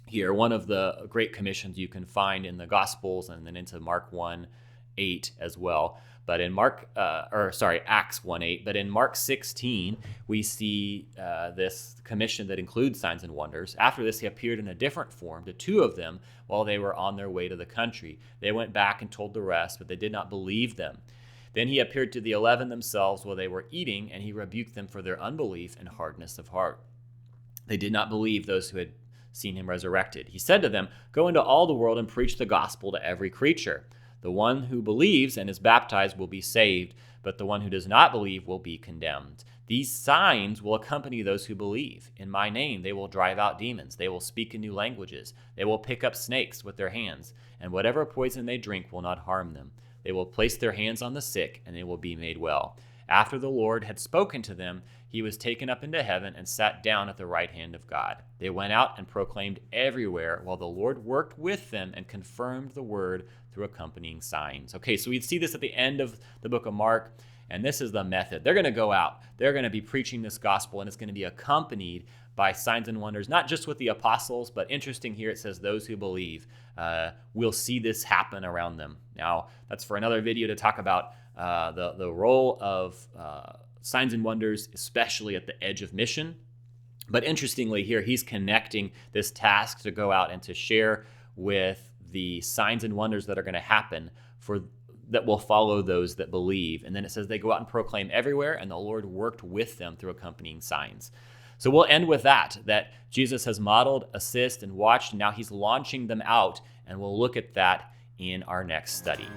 here, one of the great commissions you can find in the Gospels and then into Mark 1:8 as well. But in Acts 1:8, but in Mark 16, we see this commission that includes signs and wonders. After this, he appeared in a different form to two of them while they were on their way to the country. They went back and told the rest, but they did not believe them. Then he appeared to the 11 themselves while they were eating, and he rebuked them for their unbelief and hardness of heart. They did not believe those who had seen him resurrected. He said to them, go into all the world and preach the gospel to every creature. The one who believes and is baptized will be saved, but the one who does not believe will be condemned. These signs will accompany those who believe. In my name they will drive out demons. They will speak in new languages. They will pick up snakes with their hands, and whatever poison they drink will not harm them. They will place their hands on the sick, and they will be made well. After the Lord had spoken to them, he was taken up into heaven and sat down at the right hand of God. They went out and proclaimed everywhere while the Lord worked with them and confirmed the word through accompanying signs. Okay, so we see this at the end of the book of Mark, and this is the method. They're going to go out. They're going to be preaching this gospel, and it's going to be accompanied by signs and wonders, not just with the apostles, but interesting here it says those who believe will see this happen around them. Now, that's for another video to talk about the role of signs and wonders, especially at the edge of mission. But interestingly here, he's connecting this task to go out and to share with the signs and wonders that are going to happen that will follow those that believe. And then it says they go out and proclaim everywhere, and the Lord worked with them through accompanying signs. So we'll end with that Jesus has modeled, assist, and watched, and now he's launching them out, and we'll look at that in our next study.